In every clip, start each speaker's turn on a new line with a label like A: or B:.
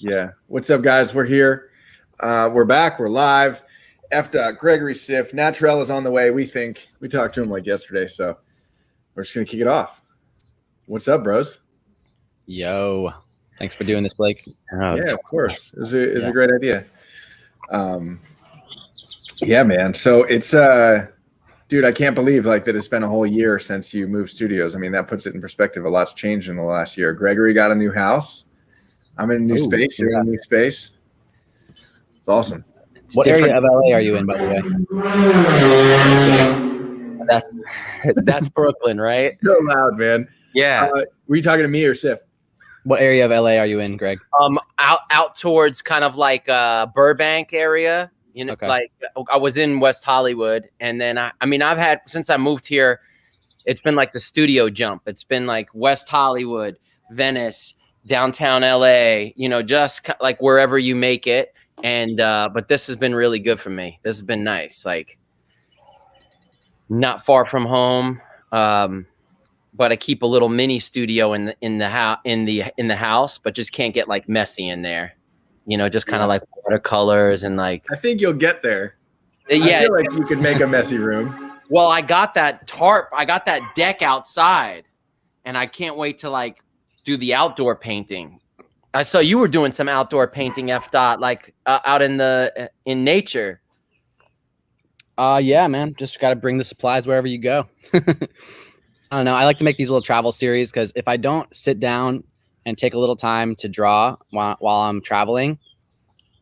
A: Yeah. What's up, guys? We're here. We're back. We're live. Efdot, Gregory, Siff, Naturel is on the way. We think we talked to him like yesterday, so we're just gonna kick it off. What's up, bros?
B: Yo, thanks for doing this, Blake.
A: Yeah, of course. It was a great idea. Yeah, man. So it's dude, I can't believe like that it's been a whole year since you moved studios. I mean, that puts it in perspective. A lot's changed in the last year. Gregory got a new house. I'm in a new space. You're in a new space. It's awesome.
B: What area of LA are you in, by the way? That's Brooklyn, right?
A: So loud, man.
C: Yeah.
A: Were you talking to me or Siff?
B: What area of LA are you in, Greg?
C: Out towards kind of like Burbank area. You know,
B: Okay.
C: like I was in West Hollywood, and then I've had, since I moved here, it's been like the studio jump. It's been like West Hollywood, Venice, downtown LA, you know, just like wherever you make it. And but this has been really good for me. This has been nice, like not far from home. But I keep a little mini studio in the house, but just can't get like messy in there. You know, just kind of like watercolors and like.
A: I think you'll get there.
C: Yeah,
A: I feel like you could make a messy room.
C: Well, I got that tarp. I got that deck outside, and I can't wait to like do the outdoor painting. I saw you were doing some outdoor painting, Efdot, like out in nature.
B: Yeah, man. Just got to bring the supplies wherever you go. I don't know. I like to make these little travel series because if I don't sit down and take a little time to draw while I'm traveling,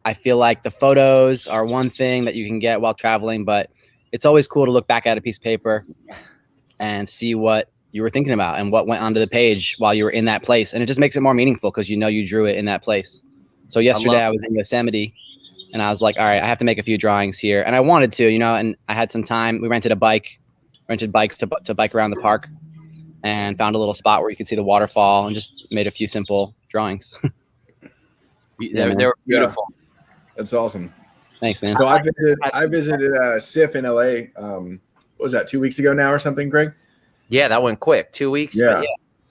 B: I feel like the photos are one thing that you can get while traveling, but it's always cool to look back at a piece of paper and see what you were thinking about and what went onto the page while you were in that place. And it just makes it more meaningful because you know you drew it in that place. So yesterday I was in Yosemite and I was like, all right, I have to make a few drawings here. And I wanted to, you know, and I had some time. We rented bikes to bike around the park and found a little spot where you could see the waterfall and just made a few simple drawings.
C: They were beautiful.
A: Yeah. That's awesome.
B: Thanks, man.
A: So I visited Siff in LA. What was that, 2 weeks ago now or something, Greg?
C: Yeah, that went quick. 2 weeks.
A: Yeah.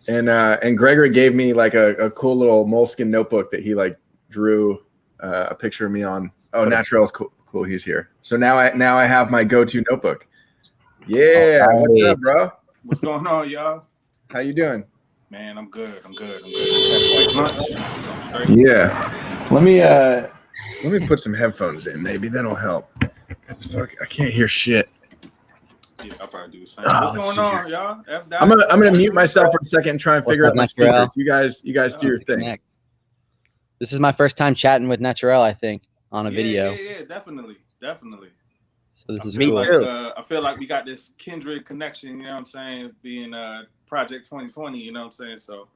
A: And Gregory gave me like a cool little moleskin notebook that he like drew a picture of me on. Oh, Naturel's cool. He's here. So now I have my go-to notebook. Yeah.
B: Oh,
A: what's up, bro?
D: What's going on, y'all?
A: How you doing?
D: Man, I'm good. Just had lunch. Straight.
A: Yeah. Let me put some headphones in. Maybe that'll help. Fuck, I can't hear shit.
D: Yeah, I'll probably do the same. What's going on, y'all?
A: I'm gonna mute myself for a second and try and figure out my speakers. You guys do your thing.
B: Connect. This is my first time chatting with Naturel, I think, on a video.
D: Yeah, definitely.
B: So this is
C: Me
B: cool.
C: too.
D: I feel like we got this kindred connection, you know what I'm saying, being Project 2020, you know what I'm saying? So,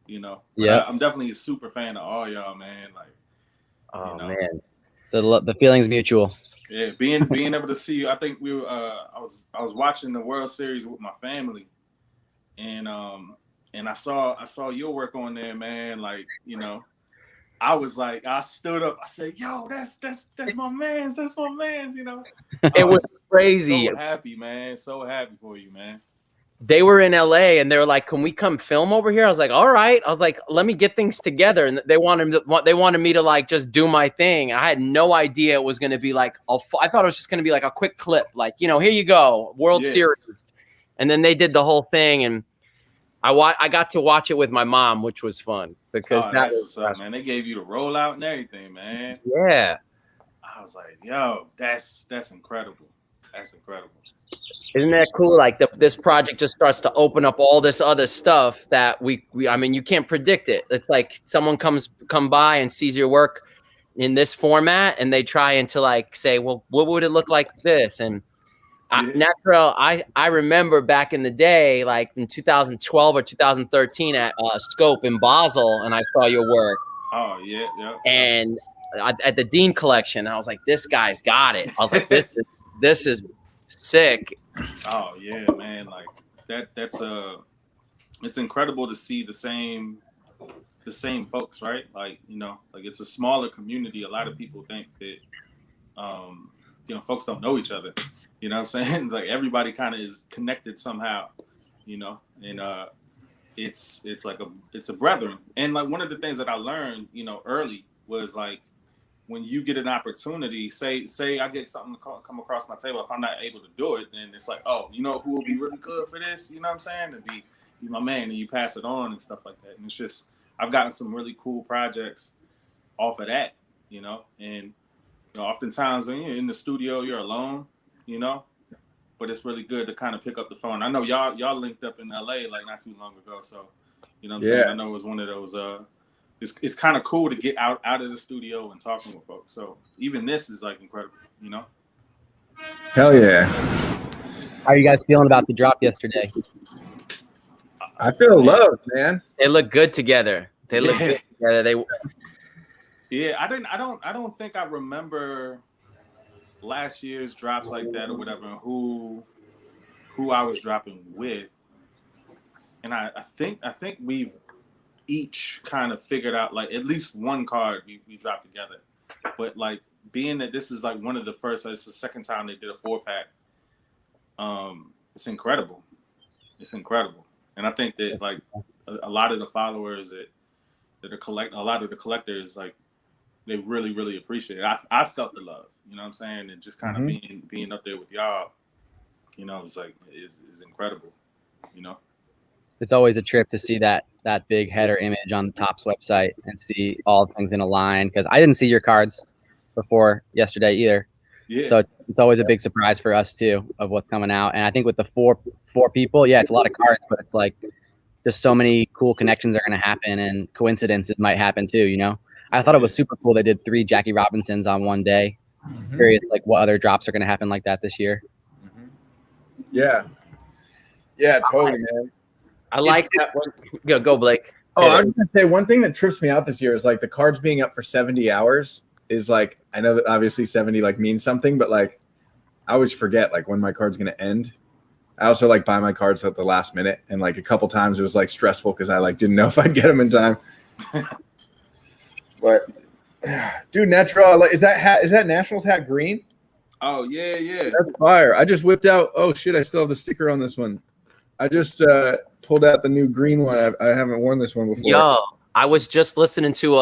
D: you know,
B: yeah,
D: I'm definitely a super fan of all y'all, man. Like,
C: Oh,
D: you know,
C: man.
B: The feeling's mutual.
D: yeah, being able to see you. I think we were I was watching the World Series with my family, and I saw your work on there, man. Like, you know, I was like, I stood up, I said, yo, that's my man's, you know.
C: It was crazy.
D: So happy, man. So happy for you, man.
C: They were in LA and they were like, "Can we come film over here?" I was like, "All right." I was like, "Let me get things together." And they wanted me to like just do my thing. I had no idea it was going to be like I thought it was just going to be like a quick clip, like, you know, here you go, World Series. And then they did the whole thing, and I got to watch it with my mom, which was fun because
D: that's what's up, man. They gave you the rollout and everything, man.
C: Yeah.
D: I was like, yo, that's incredible. That's incredible.
C: Isn't that cool? Like this project just starts to open up all this other stuff that I mean, you can't predict it. It's like someone come by and sees your work in this format and they try and to like say, well, what would it look like this? And Naturel, I remember back in the day, like in 2012 or 2013 at Scope in Basel, and I saw your work.
D: Oh, yeah.
C: And at the Dean collection, I was like, this guy's got it. I was like, this is sick.
D: Oh yeah, man. Like that's it's incredible to see the same folks, right? Like, you know, like it's a smaller community. A lot of people think that you know, folks don't know each other. You know what I'm saying? Like everybody kind of is connected somehow, you know. And it's like it's a brethren. And like one of the things that I learned, early was like when you get an opportunity, say I get something to come across my table, if I'm not able to do it, then it's like, oh, who will be really good for this? You know what I'm saying? To be my man, and you pass it on and stuff like that. And it's just I've gotten some really cool projects off of that, and oftentimes when you're in the studio, you're alone, but it's really good to kind of pick up the phone. I know y'all linked up in LA like not too long ago, so what I'm saying. I know it was one of those. It's kind of cool to get out of the studio and talking with folks. So even this is like incredible,
A: Hell yeah!
B: How are you guys feeling about the drop yesterday?
A: I feel loved, man.
C: They look good together. They look good together.
D: Yeah, I don't think I remember last year's drops like that or whatever, who I was dropping with. And I think we've each kind of figured out like at least one card we dropped together. But like being that this is like one of the first, it's the second time they did a 4-pack. It's incredible. It's incredible. And I think that like a lot of the followers that are a lot of the collectors, like they really, really appreciate it. I felt the love, what I'm saying? And just kind of being up there with y'all, it's like, is incredible,
B: It's always a trip to see that big header image on the Topps website and see all things in a line. Cause I didn't see your cards before yesterday either.
D: Yeah.
B: So it's always a big surprise for us too of what's coming out. And I think with the four people, it's a lot of cards, but it's like just so many cool connections are going to happen and coincidences might happen too, I thought it was super cool. They did 3 Jackie Robinsons on one day. Curious, like what other drops are going to happen like that this year.
A: Yeah, totally, man.
C: I like that one. Go, Blake.
A: Oh, I was going to say one thing that trips me out this year is like the cards being up for 70 hours is like, I know that obviously 70 like means something, but like I always forget like when my card's going to end. I also like buy my cards at the last minute, and like a couple times it was like stressful because I like didn't know if I'd get them in time. But dude, Naturel, is that Nationals hat green?
D: Oh yeah.
A: That's fire. I just whipped out. Oh shit, I still have the sticker on this one. I just pulled out the new green one. I haven't worn this one before.
C: Yo, I was just listening to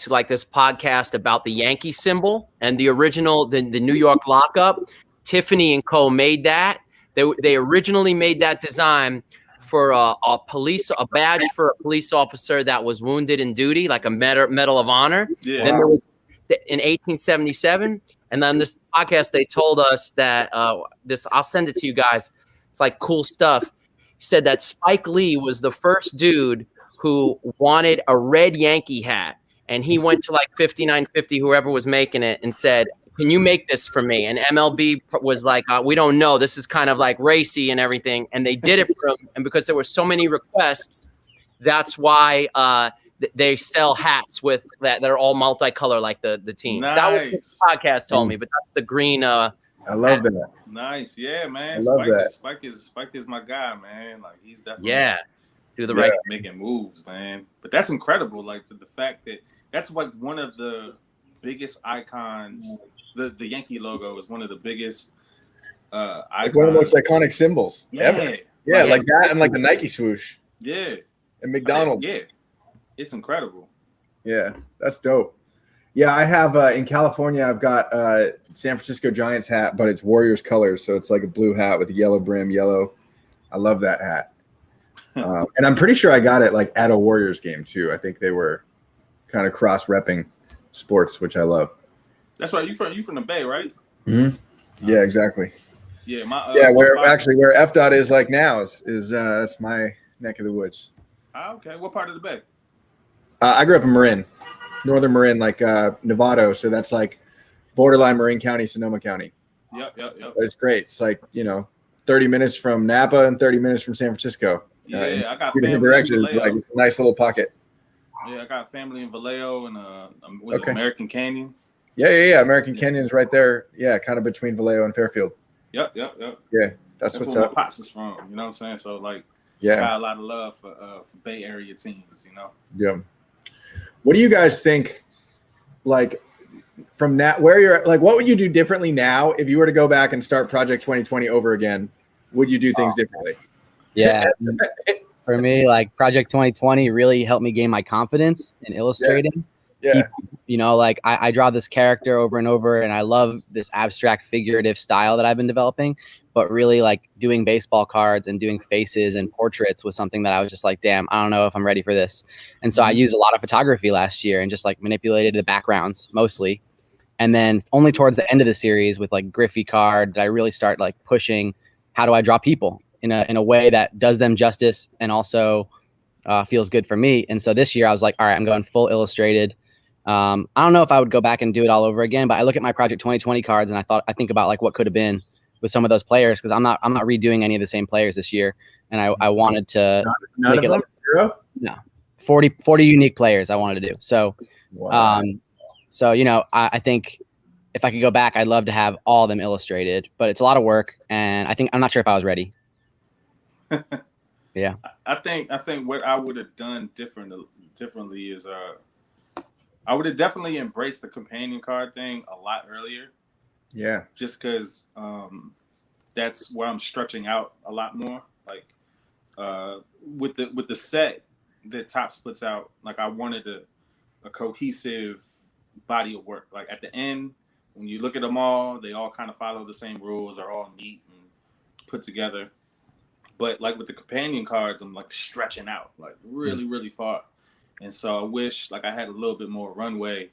C: like this podcast about the Yankee symbol and the original the New York lockup. Tiffany and Co. made that. They originally made that design for a badge for a police officer that was wounded in duty, like a Medal of Honor.
D: Yeah.
C: Then there was in 1877, and then this podcast they told us that I'll send it to you guys. It's like cool stuff. He said that Spike Lee was the first dude who wanted a red Yankee hat, and he went to like 5950, whoever was making it, and said, "Can you make this for me?" And MLB was like, "We don't know. This is kind of like racy and everything." And they did it for him. And because there were so many requests, that's why they sell hats with that are all multicolor like the teams.
D: Nice.
C: That was what the podcast told me. But that's the green.
A: I love that.
D: Nice, yeah, man.
A: I love that.
D: Spike is my guy, man. Like he's definitely
C: do the right
D: making moves, man. But that's incredible. Like to the fact that that's like one of the biggest icons. The Yankee logo is one of the biggest icons.
A: Like one of the most iconic symbols ever. Yeah, like that and like the Nike swoosh.
D: Yeah.
A: And McDonald's.
D: Yeah. It's incredible.
A: Yeah, that's dope. Yeah, I have in California, I've got San Francisco Giants hat, but it's Warriors colors. So it's like a blue hat with a yellow brim, yellow. I love that hat. And I'm pretty sure I got it like at a Warriors game too. I think they were kind of cross-repping sports, which I love.
D: That's right. You from the Bay, right?
A: Mm-hmm. Yeah, exactly.
D: Yeah,
A: where Efdot is like now is that's my neck of the woods.
D: Okay, what part of the Bay?
A: I grew up in Marin, northern Marin, like Novato. So that's like borderline Marin County, Sonoma County.
D: Yep.
A: It's great. It's like 30 minutes from Napa and 30 minutes from San Francisco.
D: Yeah, I got
A: family directions. Like it's a nice little pocket.
D: Yeah, I got family in Vallejo and American Canyon.
A: Yeah. American Canyon is right there. Yeah, kind of between Vallejo and Fairfield.
D: Yep.
A: Yeah, that's what's
D: where
A: up.
D: my pops is from. You know what I'm saying? So like,
A: yeah,
D: I got a lot of love for Bay Area teams. You know.
A: Yeah. What do you guys think? Like, from that, where you're like, what would you do differently now if you were to go back and start Project 2020 over again? Would you do things differently?
B: Yeah. For me, like Project 2020 really helped me gain my confidence in illustrating.
A: Yeah.
B: People, like I draw this character over and over, and I love this abstract figurative style that I've been developing. But really, like doing baseball cards and doing faces and portraits was something that I was just like, damn, I don't know if I'm ready for this. And so I used a lot of photography last year and just like manipulated the backgrounds mostly. And then only towards the end of the series with like Griffey card did I really start like pushing how do I draw people in a way that does them justice and also feels good for me. And so this year I was like, all right, I'm going full illustrated. I don't know if I would go back and do it all over again, but I look at my Project 2020 cards and I think about like what could have been with some of those players, because I'm not redoing any of the same players this year. And I wanted to
A: none of them? Zero?
B: No, 40 unique players I wanted to do. So,
A: Wow.
B: so, I think if I could go back, I'd love to have all of them illustrated, but it's a lot of work. And I'm not sure if I was ready. Yeah.
D: I think what I would have done differently is I would have definitely embraced the companion card thing a lot earlier.
A: Yeah.
D: Just because that's where I'm stretching out a lot more. Like with the set that Topps puts out, like I wanted a cohesive body of work. Like at the end, when you look at them all, they all kind of follow the same rules. They're all neat and put together. But like with the companion cards, I'm like stretching out like really, really far. And so I wish like I had a little bit more runway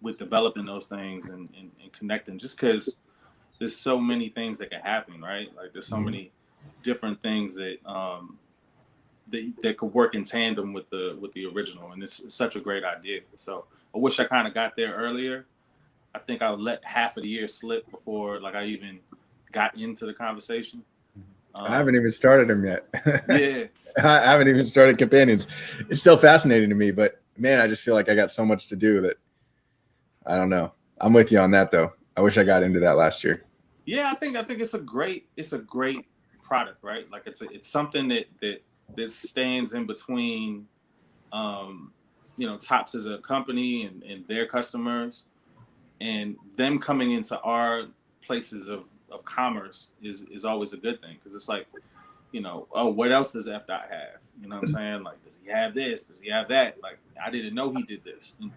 D: with developing those things and connecting, just because there's so many things that can happen, right? Like there's so many different things that that could work in tandem with the original. And it's such a great idea. So I wish I kind of got there earlier. I think I would let half of the year slip before like I even got into the conversation.
A: I haven't even started them yet.
D: Yeah.
A: I haven't even started companions. It's still fascinating to me, but man, I just feel like I got so much to do that I don't know. I'm with you on that though. I wish I got into that last year.
D: Yeah, I think it's a great product, right? Like it's something that stands in between Topps as a company and their customers, and them coming into our places of commerce is always a good thing, because it's like, what else does Efdot have? You know what I'm saying? Like, does he have this? Does he have that? Like, I didn't know he did this. And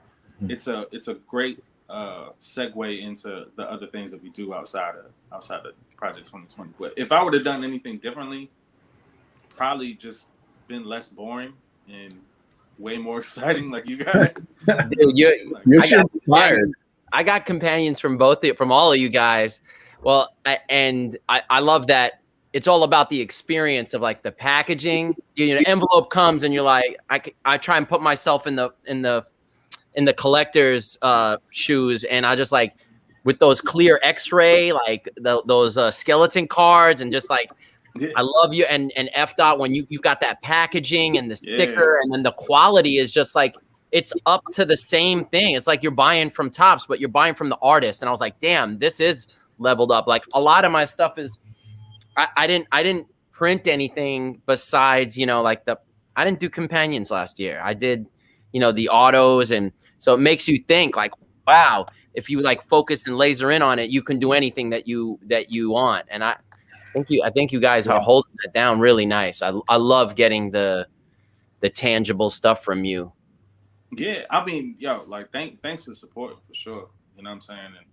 D: it's a great segue into the other things that we do outside of Project 2020. But if I would have done anything differently, probably just been less boring and way more exciting, like you guys.
C: Dude, I got companions from all of you guys. Well, I love that it's all about the experience of like the packaging. Envelope comes and you're like, I try and put myself in the collector's shoes, and I just like with those clear X-ray, like those skeleton cards, and just like I love you and Efdot when you've got that packaging and the sticker, and then the quality is just like it's up to the same thing. It's like you're buying from Topps, but you're buying from the artist. And I was like, damn, this is leveled up. Like a lot of my stuff is I didn't print anything besides I didn't do companions last year. I did the autos, and so it makes you think like, wow, if you like focus and laser in on it, you can do anything that you want. And I think you guys are holding that down really nice. I love getting the tangible stuff from you.
D: Yeah, I mean, like thanks for the support for sure. You know what I'm saying? And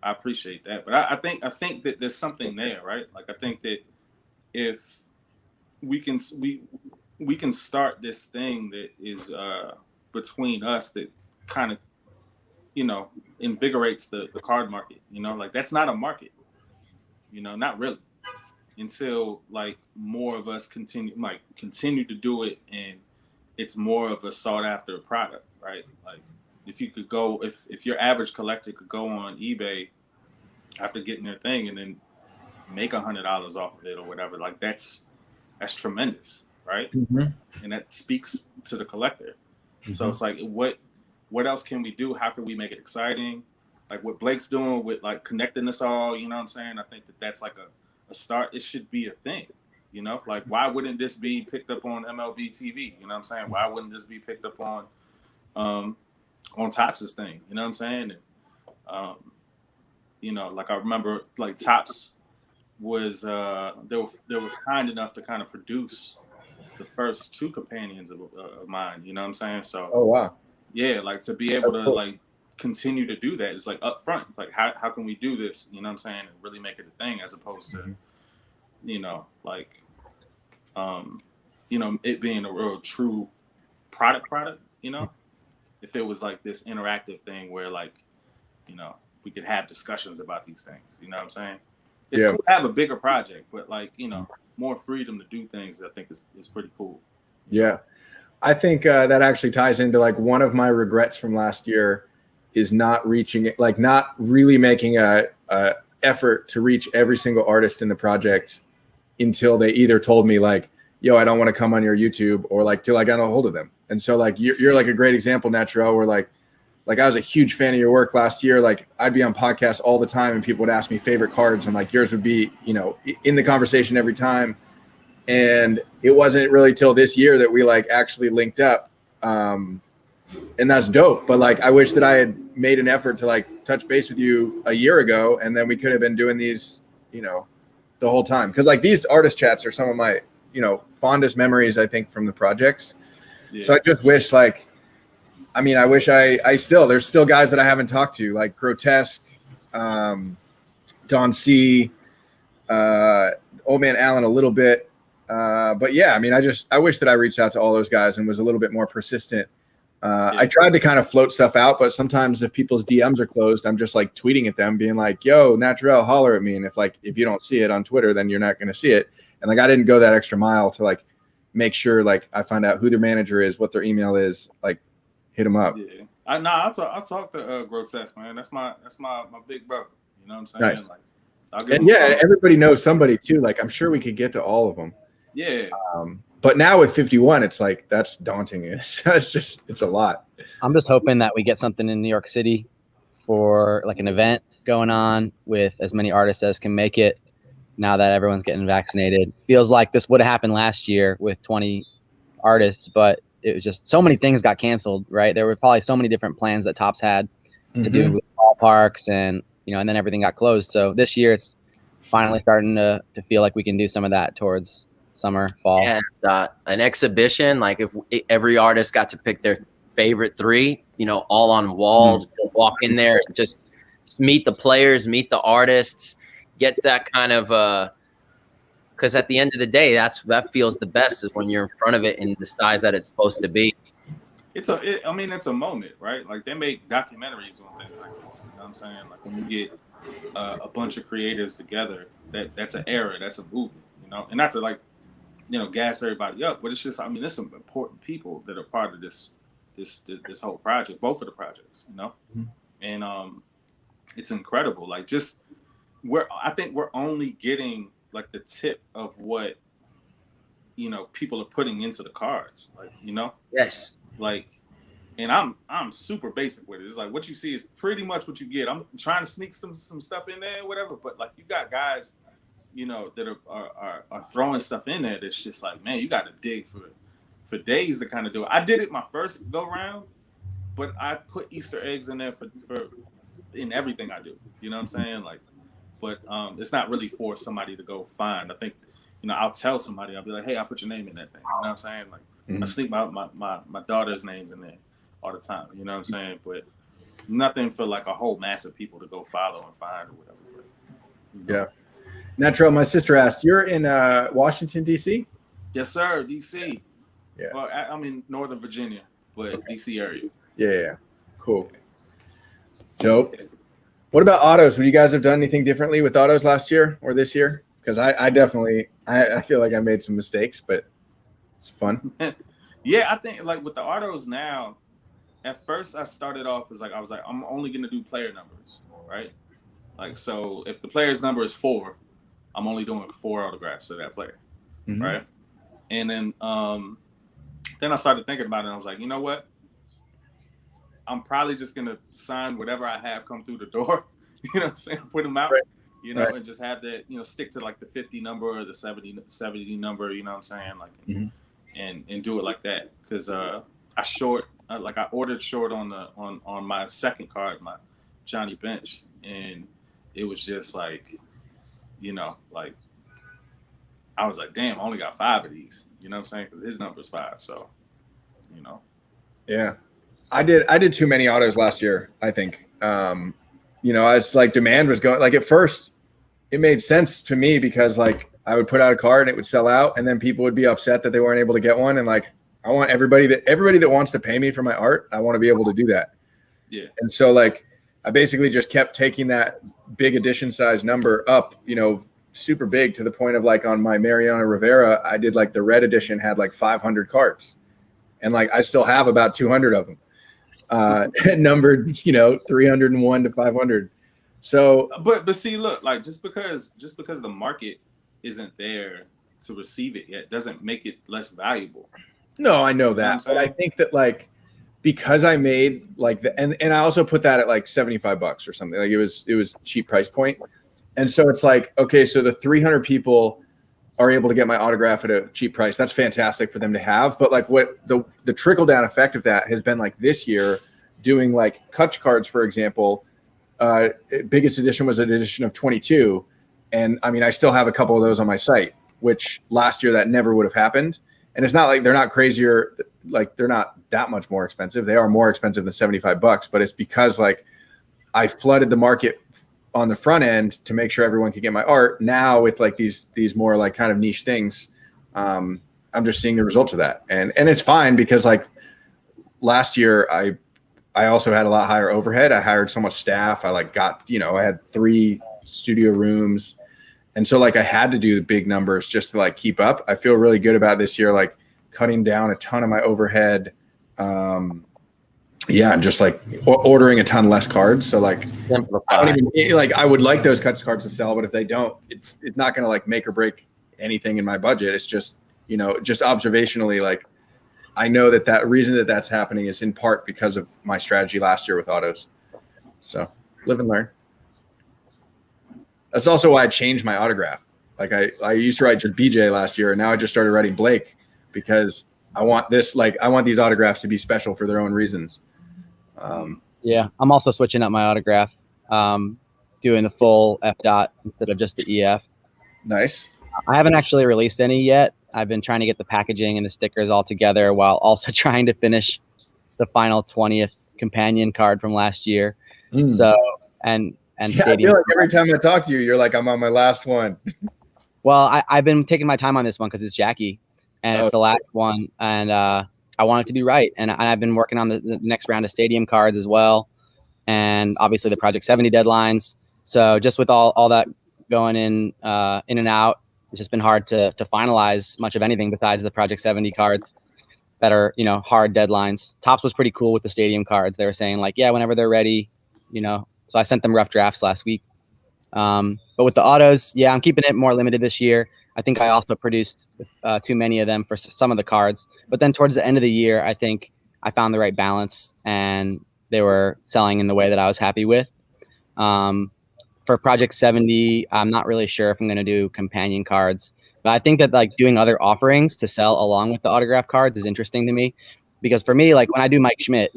D: I appreciate that. But I think that there's something there, right? Like I think that if we can start this thing that is between us that kind of invigorates the card market. Like that's not a market. Not really, until like more of us continue to do it, and it's more of a sought after product, right? Like if you could go, if your average collector could go on eBay after getting their thing and then make $100 off of it or whatever, like that's tremendous, right? And that speaks to the collector. So it's like, what else can we do? How can we make it exciting? Like what Blake's doing with like connecting us all, you know what I'm saying? I think that's like a start. It should be a thing, like why wouldn't this be picked up on MLB TV? You know what I'm saying? Why wouldn't this be picked up on Topps' thing? You know what I'm saying? And, like I remember like Topps was they were kind enough to kind of produce the first two companions of mine. You know what I'm saying? So
A: Oh wow.
D: yeah, like to be able
A: That's
D: to
A: cool.
D: like continue to do that, it's like up front. It's like how can we do this? You know what I'm saying? And really make it a thing, as opposed to like it being a real true product. If it was like this interactive thing where like we could have discussions about these things. You know what I'm saying? It's cool to have a bigger project, but like more freedom to do things, I think is pretty cool.
A: Yeah. I think that actually ties into like one of my regrets from last year is not reaching it, like not really making a effort to reach every single artist in the project until they either told me like, yo, I don't want to come on your YouTube, or like till I got a hold of them. And so like you're like a great example, Naturel, where like I was a huge fan of your work last year. Like I'd be on podcasts all the time and people would ask me favorite cards, and like yours would be, in the conversation every time. And it wasn't really till this year that we like actually linked up. And that's dope. But like, I wish that I had made an effort to like touch base with you a year ago, and then we could have been doing these, the whole time. Cause like these artist chats are some of my, fondest memories, I think, from the projects. Yeah. So I just wish like, I wish there's still guys that I haven't talked to, like Grotesque, Don C, Old Man Allen a little bit. But yeah, I wish that I reached out to all those guys and was a little bit more persistent. I tried to kind of float stuff out, but sometimes if people's DMs are closed, I'm just like tweeting at them being like, yo, Naturel, holler at me. And if you don't see it on Twitter, then you're not going to see it. And like, I didn't go that extra mile to like make sure like I find out who their manager is, what their email is, like hit them up.
D: Yeah. I'll talk to Grotesque, man. That's my big brother. You know what I'm saying?
A: Nice.
D: Like,
A: everybody knows somebody too. Like I'm sure we could get to all of them.
D: Yeah.
A: But now with 51, it's like that's daunting. It's a lot.
B: I'm just hoping that we get something in New York City for like an event going on with as many artists as can make it. Now that everyone's getting vaccinated, feels like this would have happened last year with 20 artists, but it was just so many things got canceled, right? There were probably so many different plans that Topps had to do with ballparks and then everything got closed. So this year it's finally starting to feel like we can do some of that towards summer, fall.
C: And an exhibition, like if every artist got to pick their favorite three, all on walls, walk in there and just meet the players, meet the artists, get that kind of because at the end of the day, that feels the best is when you're in front of it in the size that it's supposed to be.
D: It's a moment, right? Like they make documentaries on things like this. You know what I'm saying? Like when you get a bunch of creatives together, that's an era, that's a movement, and not to like, gas everybody up, but it's just, there's some important people that are part of this whole project, both of the projects, and it's incredible. Like just I think we're only getting like the tip of what people are putting into the cards, like
C: Yes.
D: Like, and I'm super basic with it. It's like what you see is pretty much what you get. I'm trying to sneak some stuff in there, whatever. But like you got guys, that are throwing stuff in there. That's just like, man, you got to dig for days to kind of do it. I did it my first go round, but I put Easter eggs in there for in everything I do. You know what I'm saying? Like, but it's not really for somebody to go find. I think, I'll tell somebody, I'll be like, hey, I'll put your name in that thing. You know what I'm saying? Like, I sneak my daughter's names in there all the time. You know what I'm saying? But nothing for like a whole mass of people to go follow and find or whatever.
A: Yeah. Naturel, my sister asked, you're in Washington, D.C.?
D: Yes, sir. D.C.
A: Yeah.
D: Well, I'm in Northern Virginia, but okay. D.C. area.
A: Yeah. Cool. Dope. What about autos? Would you guys have done anything differently with autos last year or this year? Because I definitely feel like I made some mistakes, but it's fun.
D: Yeah, I think like with the autos now, at first I started off as like I was like, I'm only gonna do player numbers, right? Like so if the player's number is 4, I'm only doing 4 autographs of that player. Right? And then I started thinking about it and I was like, you know what? I'm probably just gonna sign whatever I have come through the door, you know what I'm saying? Put them out, right. And just have that, stick to like the 50 number or the 70 number, you know what I'm saying? Like and do it like that. Cause I ordered short on my second card, my Johnny Bench, and it was just like you know, like I was like, damn, I only got 5 of these. You know what I'm saying? Because his number's 5. So, you know.
A: Yeah. I did too many autos last year, I think. You know, as like demand was going, like at first it made sense to me because like I would put out a card and it would sell out, and then people would be upset that they weren't able to get one. And like, I want everybody that wants to pay me for my art, I want to be able to do that.
D: Yeah.
A: And so like, I basically just kept taking that big edition size number up, you know, super big, to the point of like on my Mariano Rivera, I did like the red edition had like 500 cards, and like I still have about 200 of them, numbered, you know, 301 to 500. So,
D: but see, look, like just because the market isn't there to receive it yet doesn't make it less valuable.
A: no, I know that, but I think that like, because I made like and I also put that at like $75 or something, like it was cheap price point. And so it's like, okay, so the 300 people are able to get my autograph at a cheap price. That's fantastic for them to have. But like what the trickle down effect of that has been, like this year doing like Kutch cards, for example, biggest edition was an edition of 22. And I mean, I still have a couple of those on my site, which last year that never would have happened. And it's not like they're not crazier, like they're not that much more expensive. They are more expensive than $75, but it's because like I flooded the market on the front end to make sure everyone could get my art. Now with like these more like kind of niche things, I'm just seeing the results of that. And it's fine, because like last year I also had a lot higher overhead. I hired so much staff. I like got, you know, I had 3 studio rooms. And so like I had to do the big numbers just to like keep up. I feel really good about this year, like cutting down a ton of my overhead. Yeah, just like ordering a ton less cards. So like, I don't even like, I would like those Kutch cards to sell, but if they don't, it's not going to like make or break anything in my budget. It's just, you know, just observationally, like I know that reason that that's happening is in part because of my strategy last year with autos. So live and learn. That's also why I changed my autograph. Like I used to write just BJ last year, and now I just started writing Blake, because I want this, like I want these autographs to be special for their own reasons.
B: Yeah, I'm also switching up my autograph, doing the full Efdot instead of just the EF.
A: Nice.
B: I haven't actually released any yet. I've been trying to get the packaging and the stickers all together, while also trying to finish the final 20th companion card from last year. So, and
A: yeah,
B: stadium.
A: I feel like every time I talk to you, you're like, I'm on my last one.
B: Well, I've been taking my time on this one because it's Jackie, and it's the last one, and I want it to be right. And I've been working on the next round of stadium cards as well, and obviously the Project 70 deadlines. So just with all that going in and out, it's just been hard to finalize much of anything besides the Project 70 cards that are, you know, hard deadlines. Topps was pretty cool with the stadium cards. They were saying like, yeah, whenever they're ready, you know. So I sent them rough drafts last week. But with the autos, yeah, I'm keeping it more limited this year. I think I also produced too many of them for some of the cards. But then towards the end of the year, I think I found the right balance, and they were selling in the way that I was happy with. For Project 70, I'm not really sure if I'm going to do companion cards. But I think that like doing other offerings to sell along with the autograph cards is interesting to me. Because for me, like when I do Mike Schmidt,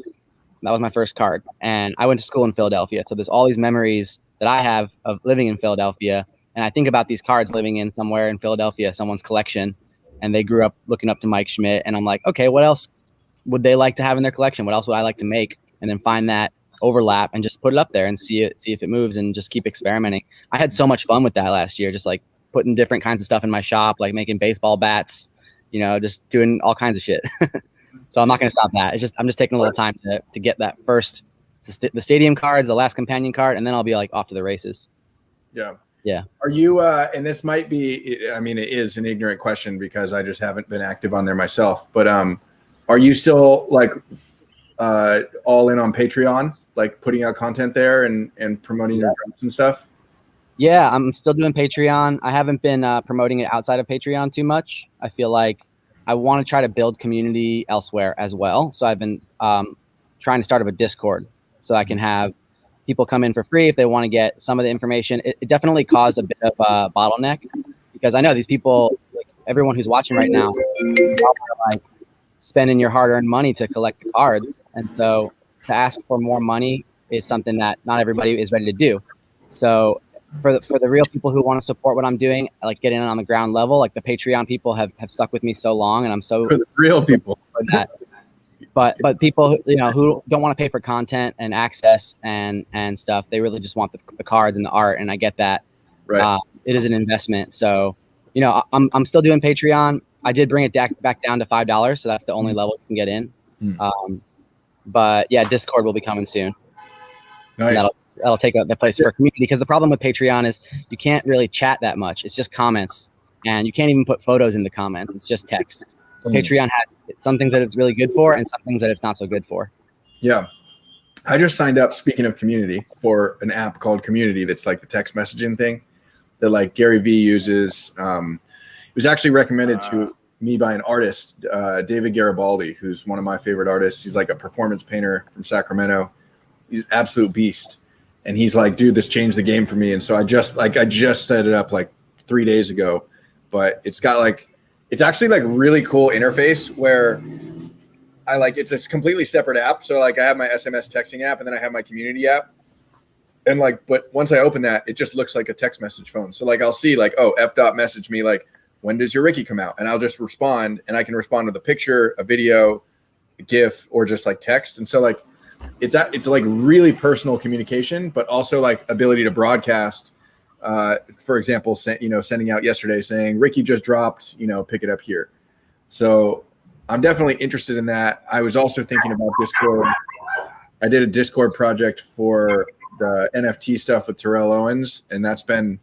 B: that was my first card. And I went to school in Philadelphia. So there's all these memories that I have of living in Philadelphia. And I think about these cards living in somewhere in Philadelphia, someone's collection, and they grew up looking up to Mike Schmidt. And I'm like, okay, what else would they like to have in their collection? What else would I like to make? And then find that overlap and just put it up there and see if it moves, and just keep experimenting. I had so much fun with that last year, just like putting different kinds of stuff in my shop, like making baseball bats, you know, just doing all kinds of shit. So I'm not going to stop that. I'm just taking a little time to get that first, the stadium cards, the last companion card, and then I'll be like off to the races.
A: Yeah.
B: Yeah.
A: Are you, and this might be, I mean, it is an ignorant question because I just haven't been active on there myself, but are you still like all in on Patreon, like putting out content there and promoting your drops and stuff?
B: Yeah, I'm still doing Patreon. I haven't been promoting it outside of Patreon too much. I feel like I want to try to build community elsewhere as well. So I've been trying to start up a Discord so I can have people come in for free if they want to get some of the information. It definitely caused a bit of a bottleneck, because I know these people, like everyone who's watching right now, are like spending your hard-earned money to collect the cards. And so to ask for more money is something that not everybody is ready to do. So for the real people who want to support what I'm doing, like getting in on the ground level, like the Patreon people have stuck with me so long, and I'm so
A: For the real people.
B: for that. But people, who don't want to pay for content and access and stuff, they really just want the cards and the art, and I get that.
A: Right.
B: It is an investment, so I'm still doing Patreon. I did bring it back down to $5, so that's the only level you can get in. But yeah, Discord will be coming soon.
A: Nice.
B: That'll take up the place for community, because the problem with Patreon is you can't really chat that much. It's just comments, and you can't even put photos in the comments. It's just text. So Patreon has some things that it's really good for and some things that it's not so good for.
A: Yeah. I just signed up, speaking of community, for an app called Community that's like the text messaging thing that like Gary Vee uses. It was actually recommended to me by an artist, David Garibaldi, who's one of my favorite artists. He's like a performance painter from Sacramento. He's an absolute beast. And he's like, dude, this changed the game for me. And so I just set it up like 3 days ago, but it's actually like really cool interface where it's a completely separate app. So like I have my SMS texting app and then I have my community app. And but once I open that, it just looks like a text message phone. So like I'll see like, oh, Efdot messaged me like, when does your Ricky come out? And I'll just respond, and I can respond with a picture, a video, a GIF, or just like text. And so like it's like really personal communication, but also like ability to broadcast. For example, sending out yesterday saying Ricky just dropped, pick it up here. So I'm definitely interested in that. I was also thinking about Discord. I did a Discord project for the NFT stuff with Terrell Owens, and that's been,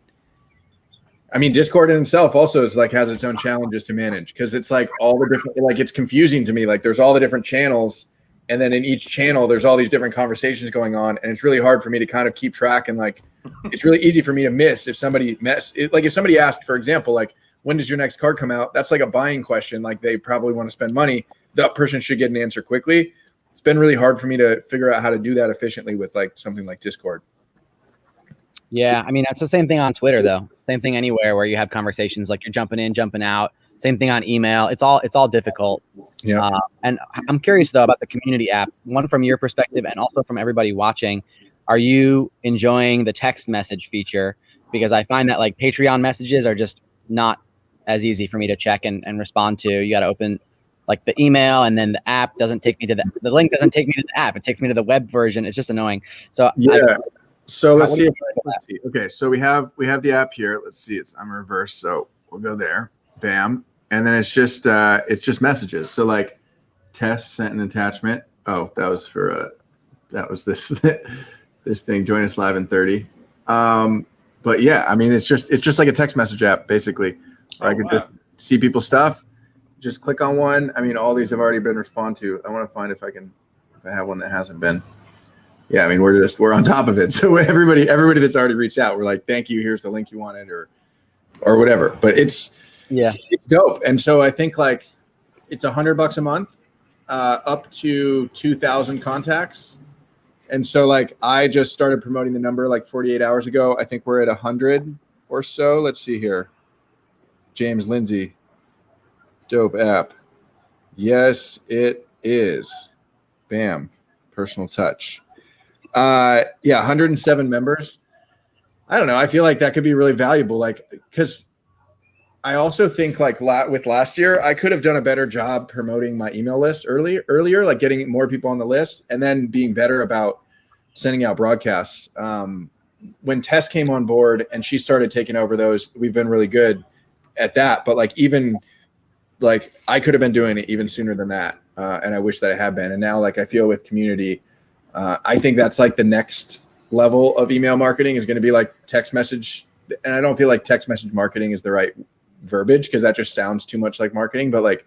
A: Discord in itself also is like has its own challenges to manage, because it's like all the different, like it's confusing to me. Like there's all the different channels, and then in each channel there's all these different conversations going on, and it's really hard for me to kind of keep track. And like it's really easy for me to miss if somebody if somebody asked, for example, like when does your next card come out? That's like a buying question. Like they probably want to spend money. That person should get an answer quickly. It's been really hard for me to figure out how to do that efficiently with like something like Discord.
B: Yeah, it's the same thing on Twitter though. Same thing anywhere where you have conversations, like you're jumping in, jumping out. Same thing on email. It's all difficult.
A: Yeah.
B: And I'm curious though about the community app. One, from your perspective, and also from everybody watching, are you enjoying the text message feature? Because I find that like Patreon messages are just not as easy for me to check and respond to. You got to open like the email, and then the app doesn't take me to the link doesn't take me to the app. It takes me to the web version. It's just annoying. So
A: yeah. So let's see. Okay, so we have the app here. Let's see. I'm reverse, so we'll go there. Bam, and then it's just messages. So like, test sent an attachment. Oh, that was this this thing. Join us live in 30. But yeah, it's just like a text message app basically. I could just see people's stuff. Just click on one. All these have already been responded to. I want to find if I have one that hasn't been. Yeah, we're on top of it. So everybody that's already reached out, we're like, thank you. Here's the link you wanted, or whatever. But it's dope. And so I think like it's $100 a month, up to 2,000 contacts. And so like I just started promoting the number like 48 hours ago. I think we're at 100 or so. Let's see here. James Lindsay, dope app. Yes, it is. Bam, personal touch. 107 members. I don't know. I feel like that could be really valuable. Like, because I also think like with last year, I could have done a better job promoting my email list earlier, like getting more people on the list, and then being better about sending out broadcasts. When Tess came on board and she started taking over those, we've been really good at that. But like even like I could have been doing it even sooner than that, and I wish that I had been. And now like I feel with community. I think that's like the next level of email marketing is going to be like text message. And I don't feel like text message marketing is the right verbiage, because that just sounds too much like marketing, but like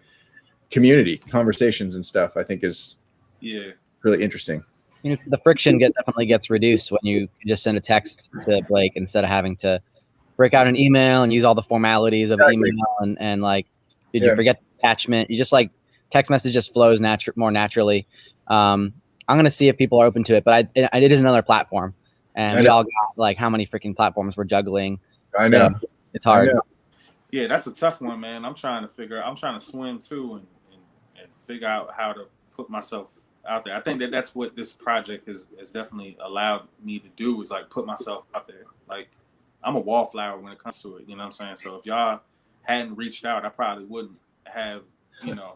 A: community conversations and stuff, I think is really interesting.
B: The friction definitely gets reduced when you just send a text to Blake instead of having to break out an email and use all the formalities of email and like, did you forget the attachment? You just like text message just flows more naturally. I'm going to see if people are open to it, but it is another platform, and we all got like how many freaking platforms we're juggling.
A: I know.
B: So it's hard.
D: Yeah, that's a tough one, man. I'm trying to swim too and figure out how to put myself out there. I think that's what this project has definitely allowed me to do, is like put myself out there. Like I'm a wallflower when it comes to it. You know what I'm saying? So if y'all hadn't reached out, I probably wouldn't have, you know,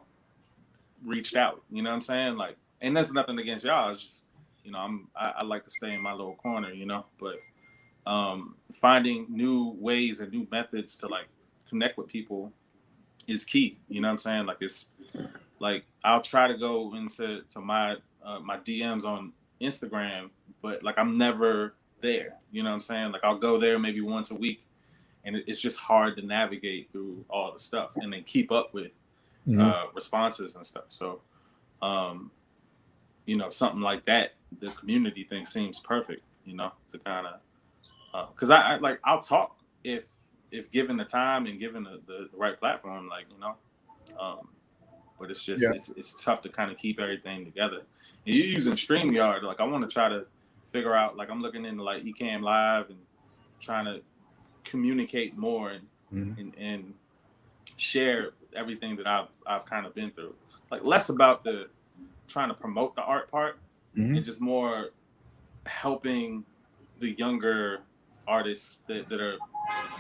D: reached out. You know what I'm saying? Like, and there's nothing against y'all. It's just, you know, I like to stay in my little corner, you know. But finding new ways and new methods to like connect with people is key. You know what I'm saying? Like, it's like I'll try to go into my my DMs on Instagram, but like I'm never there. You know what I'm saying? Like I'll go there maybe once a week, and it's just hard to navigate through all the stuff and then keep up with responses and stuff. So, you know, something like that, the community thing seems perfect. You know, to kind of because I like I'll talk if given the time and given the right platform, like, you know. But it's just it's tough to kind of keep everything together. And you're using StreamYard. Like I want to try to figure out. Like I'm looking into like Ecamm Live and trying to communicate more and share everything that I've kind of been through. Like less about the trying to promote the art part and just more helping the younger artists that are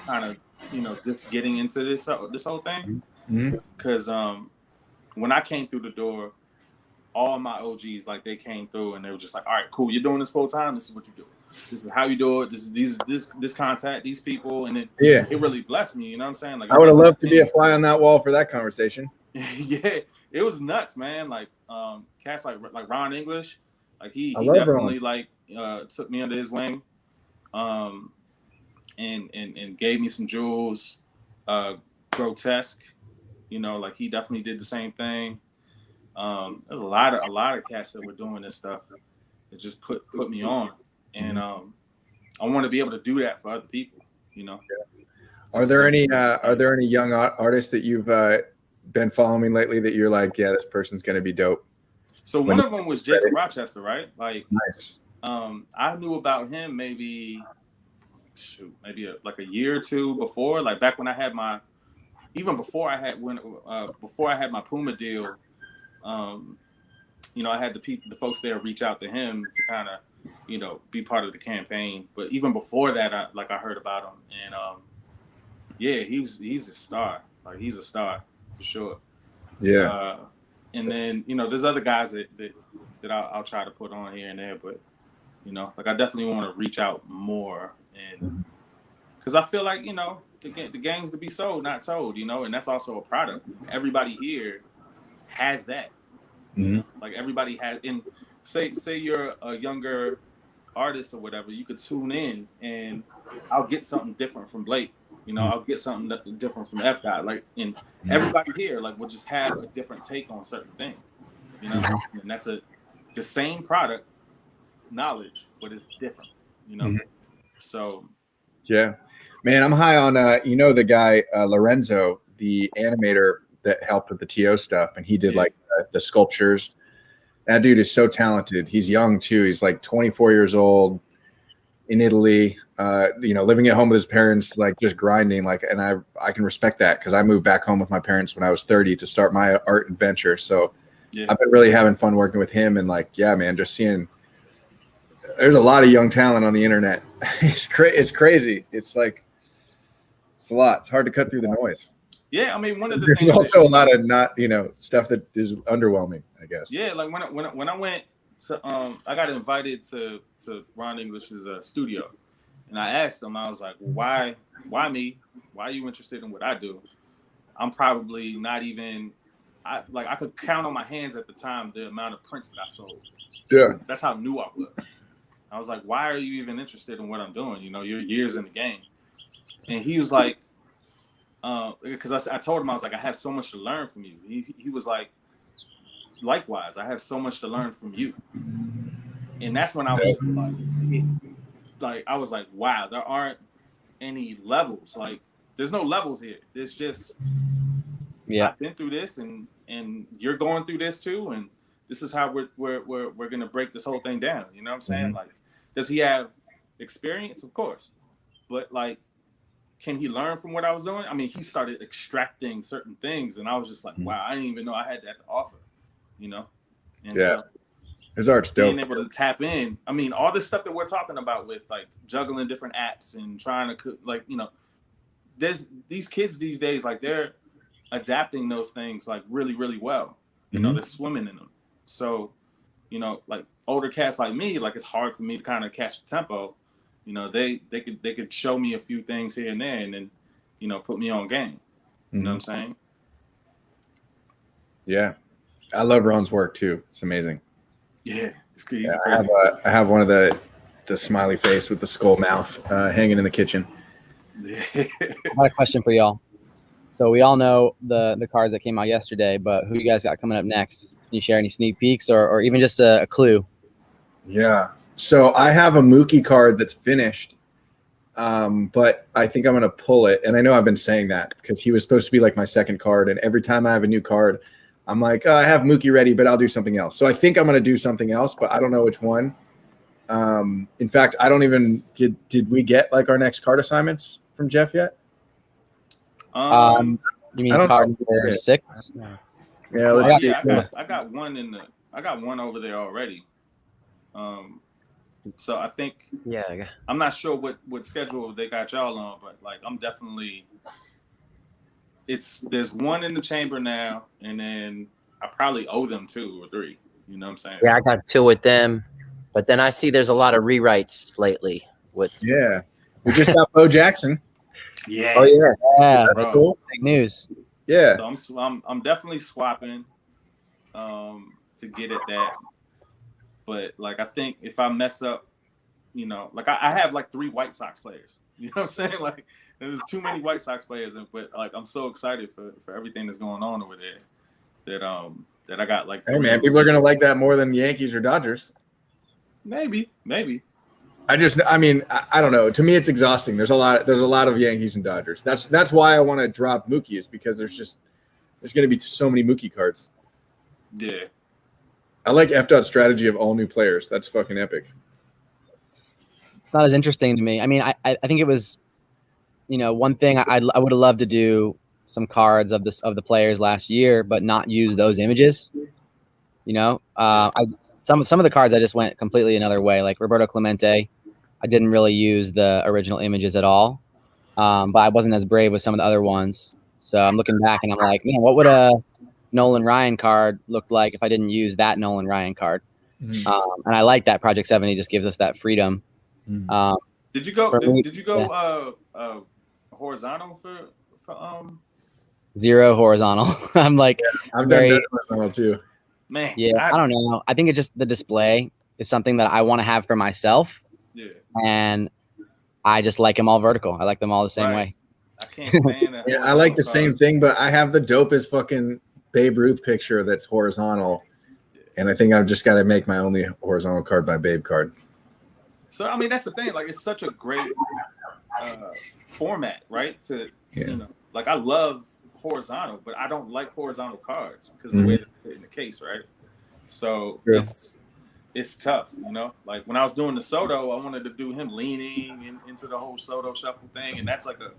D: kind of, you know, just getting into this whole thing. Because when I came through the door, all my OGs, like they came through and they were just like, all right, cool, you're doing this full time. This is what you do. This is how you do it. This is this contact, these people. And it really blessed me. You know what I'm saying? Like
A: I would have loved to be a fly on that wall for that conversation.
D: Yeah, it was nuts, man. Like cats like Ron English, like he definitely like took me under his wing, and gave me some jewels. Grotesque, you know, like he definitely did the same thing. There's a lot of cats that were doing this stuff that just put me on, and I want to be able to do that for other people, you know.
A: Are there any young artists that you've been following lately that you're like, yeah, this person's gonna be dope?
D: So one of them was Jacob Rochester, right? Like,
A: nice.
D: I knew about him maybe like a year or two before, like back when I had my, even before I had my Puma deal. You know, I had the folks there reach out to him to kind of, you know, be part of the campaign. But even before that, I heard about him, and yeah, he's a star. Like he's a star for sure.
A: Yeah.
D: And then, you know, there's other guys that I'll try to put on here and there, but you know, like I definitely want to reach out more, and because I feel like, you know, the game's to be sold, not told, you know, and that's also a product. Everybody here has that. Like everybody has, and say you're a younger artist or whatever, you could tune in and I'll get something different from Blake. You know, I'll get something different from Efdot. Like, and everybody here, like, will just have a different take on certain things. You know, and that's the same product, knowledge, but it's different. You know, so
A: yeah, man, I'm high on you know, the guy Lorenzo, the animator that helped with the TO stuff, and he did like the sculptures. That dude is so talented. He's young too. He's like 24 years old in Italy, you know, living at home with his parents, like just grinding. Like, and I can respect that because I moved back home with my parents when I was 30 to start my art adventure. So I've been really having fun working with him, and like, yeah, man, just seeing there's a lot of young talent on the internet. It's crazy. It's like, it's a lot. It's hard to cut through the noise.
D: Yeah, I mean, one of the
A: there's
D: things
A: also a lot of not, you know, stuff that is underwhelming, I guess.
D: Yeah, like when I went to I got invited to Ron English's studio, and I asked him, I was like, well, why me? Why are you interested in what I do? I'm probably not even I could count on my hands at the time the amount of prints that I sold.
A: Yeah, that's
D: how new I was. I was like, why are you even interested in what I'm doing? You know, you're years in the game. And he was like, because I told him, I was like, I have so much to learn from you. He was like, likewise, I have so much to learn from you. And that's when I was just like I was like, wow, there aren't any levels. Like, there's no levels here. There's just, I've been through this, and you're going through this too, and this is how we're gonna break this whole thing down. You know what I'm saying? Like, does he have experience? Of course, but like, can he learn from what I was doing? I mean, he started extracting certain things, and I was just like, wow, I didn't even know I had that to offer, you know? And so
A: His art's dope.
D: Being able to tap in. I mean, all this stuff that we're talking about with like juggling different apps and trying to like, you know, there's these kids these days, like they're adapting those things like really, really well. You know, they're swimming in them. So, you know, like older cats like me, like it's hard for me to kind of catch the tempo. You know, they could show me a few things here and there and then, you know, put me on game. You know what I'm saying?
A: Yeah. I love Ron's work too. It's amazing.
D: Yeah, it's crazy.
A: Yeah, I have one of the smiley face with the skull mouth hanging in the kitchen.
B: I got a question for y'all. So we all know the cards that came out yesterday, but who you guys got coming up next? Can you share any sneak peeks or even just a clue?
A: Yeah. So I have a Mookie card that's finished, but I think I'm going to pull it. And I know I've been saying that because he was supposed to be like my second card. And every time I have a new card, I'm like, oh, I have Mookie ready, but I'll do something else. So I think I'm going to do something else, but I don't know which one. In fact, I don't even did we get like our next card assignments from Jeff yet?
B: You mean card number 6?
A: Yeah, let's see.
D: I got one over there already. So I think I'm not sure what schedule they got y'all on, but like I'm definitely there's one in the chamber now, and then I probably owe them 2 or 3. You know what I'm saying?
C: Yeah, I got 2 with them, but then I see there's a lot of rewrites lately. We
A: just got Bo Jackson.
D: Yeah.
C: Oh yeah.
B: That's cool. Big news.
A: Yeah.
D: So I'm definitely swapping to get at that. But like I think if I mess up, you know, like I have like 3 White Sox players. You know what I'm saying? Like there's too many White Sox players, but like I'm so excited for everything that's going on over there that I got like.
A: Hey man, people are gonna like that more than Yankees or Dodgers.
D: Maybe.
A: I don't know. To me, it's exhausting. There's a lot of Yankees and Dodgers. That's why I want to drop Mookie, is because there's going to be so many Mookie cards.
D: Yeah.
A: I like Efdot's strategy of all new players. That's fucking epic.
B: It's not as interesting to me. I mean, I think it was, you know, one thing I would have loved to do some cards of the players last year, but not use those images. You know, some of the cards I just went completely another way. Like Roberto Clemente, I didn't really use the original images at all, but I wasn't as brave with some of the other ones. So I'm looking back and I'm like, man, what would a Nolan Ryan card look like if I didn't use that Nolan Ryan card? And I like that Project 70 just gives us that freedom.
D: Did you go horizontal for
B: 0 horizontal? I'm like,
A: I've done horizontal too.
D: Man,
B: yeah, I don't know. I think it's just the display is something that I want to have for myself.
D: Yeah.
B: And I just like them all vertical. I like them all the same way.
D: I can't stand that.
A: Yeah, I like the same thing, but I have the dopest fucking Babe Ruth picture that's horizontal. And I think I've just got to make my only horizontal card by Babe card.
D: So, I mean, that's the thing. Like, it's such a great format, right? You know, like I love horizontal, but I don't like horizontal cards because the way it's in the case, right? So it's tough, you know. Like when I was doing the Soto, I wanted to do him leaning into the whole Soto shuffle thing, and that's like a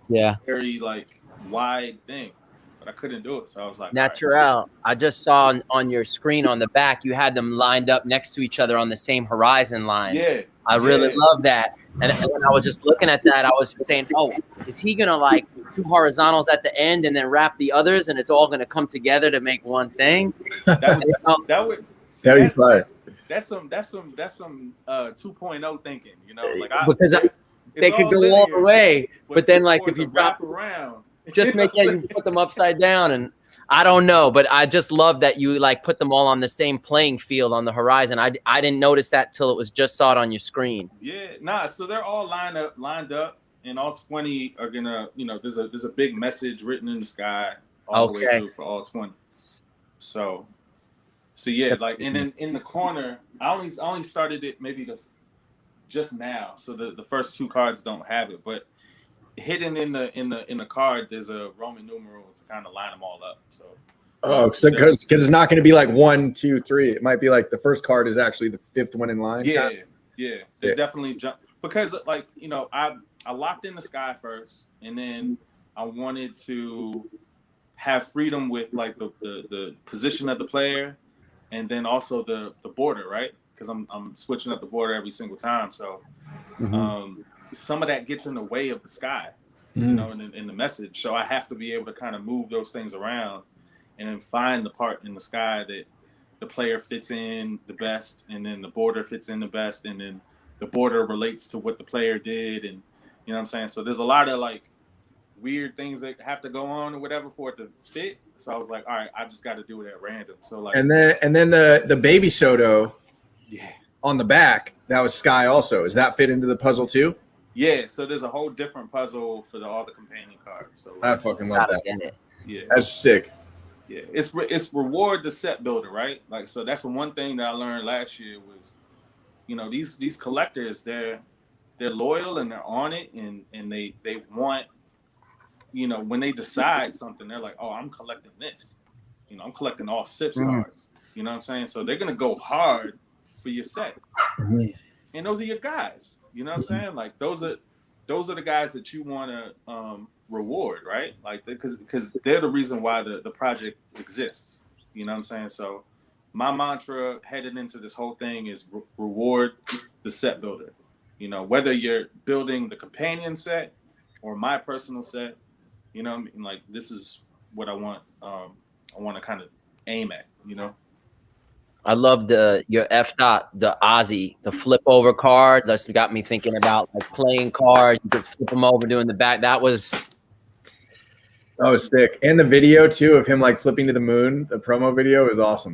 D: very like wide thing, but I couldn't do it, so I was like,
C: Naturel. Right. I just saw on your screen on the back, you had them lined up next to each other on the same horizon line.
D: Yeah,
C: I really love that. And when I was just looking at that, I was saying, oh, is he gonna like 2 horizontals at the end and then wrap the others, and it's all gonna come together to make one thing?
D: That would
A: be fire.
D: That's some 2.0 thinking, you know, like
C: they could go all the way, but then like if you drop
D: around,
C: just make you put them upside down, and I don't know, but I just love that you like put them all on the same playing field on the horizon. I didn't notice that till it was just saw it on your screen.
D: Yeah, so they're all lined up, and all 20 are gonna, you know, there's a big message written in the sky all the way through for all 20. So yeah, like, and then in the corner, I only started it maybe just now, so the first 2 cards don't have it, but hidden in the card there's a Roman numeral to kind of line them all up. So
A: because it's not going to be like 1, 2, 3. It might be like the first card is actually the 5th one in line.
D: Yeah. They definitely jump because like, you know, I locked in the sky first, and then I wanted to have freedom with like the position of the player. And then also the border, right? because I'm switching up the border every single time. So some of that gets in the way of the sky, you know, in the message. So I have to be able to kind of move those things around and then find the part in the sky that the player fits in the best, and then the border fits in the best, and then the border relates to what the player did, and you know what I'm saying? So there's a lot of like weird things that have to go on or whatever for it to fit. So I was like, all right, I just got to do it at random. So like,
A: and then the baby Soto
D: yeah,
A: on the back, that was Sky also. Does that fit into the puzzle too?
D: yeah. So there's a whole different puzzle for all the companion cards. So
A: I fucking love that.
D: yeah,
A: That's sick.
D: yeah. It's reward the set builder, right? Like, so that's one thing that I learned last year was, you know, these collectors, they're loyal and they're on it, and they want, you know, when they decide something, they're like, oh, I'm collecting this. You know, I'm collecting all Siff's cards. You know what I'm saying? So they're gonna go hard for your set, and those are your guys. You know what I'm saying? Like those are the guys that you want to reward, right? Like because they're the reason why the project exists. You know what I'm saying? So my mantra headed into this whole thing is reward the set builder. You know, whether you're building the companion set or my personal set, you know, I mean, like this is what I want. I want to kind of aim at. You know.
C: I love your Efdot, the Ozzy, the flip over card. That's got me thinking about like playing cards. You could flip them over, doing the back. That was
A: Sick. And the video too of him like flipping to the moon. The promo video is awesome.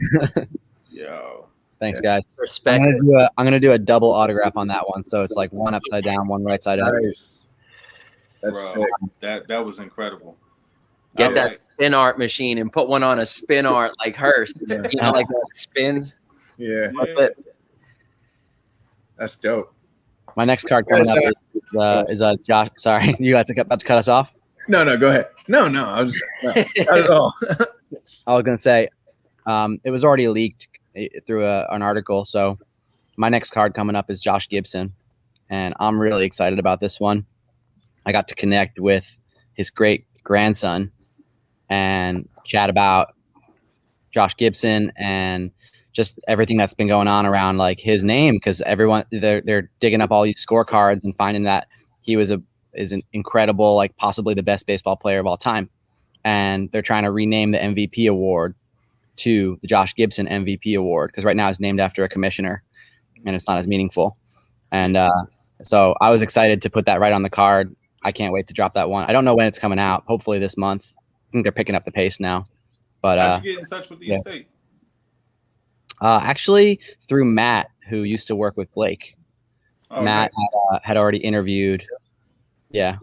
D: Yo.
B: Thanks, guys.
C: respect.
B: I'm gonna do a double autograph on that one. So it's like one upside down, one right side up.
A: Nice. That's
D: Bro,
A: sick.
D: that was incredible.
C: Get that spin art machine and put one on a spin art like Hearst.
A: Yeah.
C: You know, like that spins.
A: Yeah. That's dope.
B: My next card coming up is Josh. Sorry, you about to cut us off?
A: No, go ahead. No, I was not at all.
B: I was gonna say, it was already leaked through an article. So my next card coming up is Josh Gibson, and I'm really excited about this one. I got to connect with his great grandson and chat about Josh Gibson and just everything that's been going on around like his name, because everyone they're digging up all these scorecards and finding that he is an incredible, like possibly the best baseball player of all time, and they're trying to rename the MVP award to the Josh Gibson MVP award, because right now it's named after a commissioner and it's not as meaningful. And so I was excited to put that right on the card. I can't wait to drop that one. I don't know when it's coming out. Hopefully this month. I think they're picking up the pace now. But
D: how'd you get in touch with the estate?
B: Actually through Matt, who used to work with Blake. Matt had already interviewed. Yeah.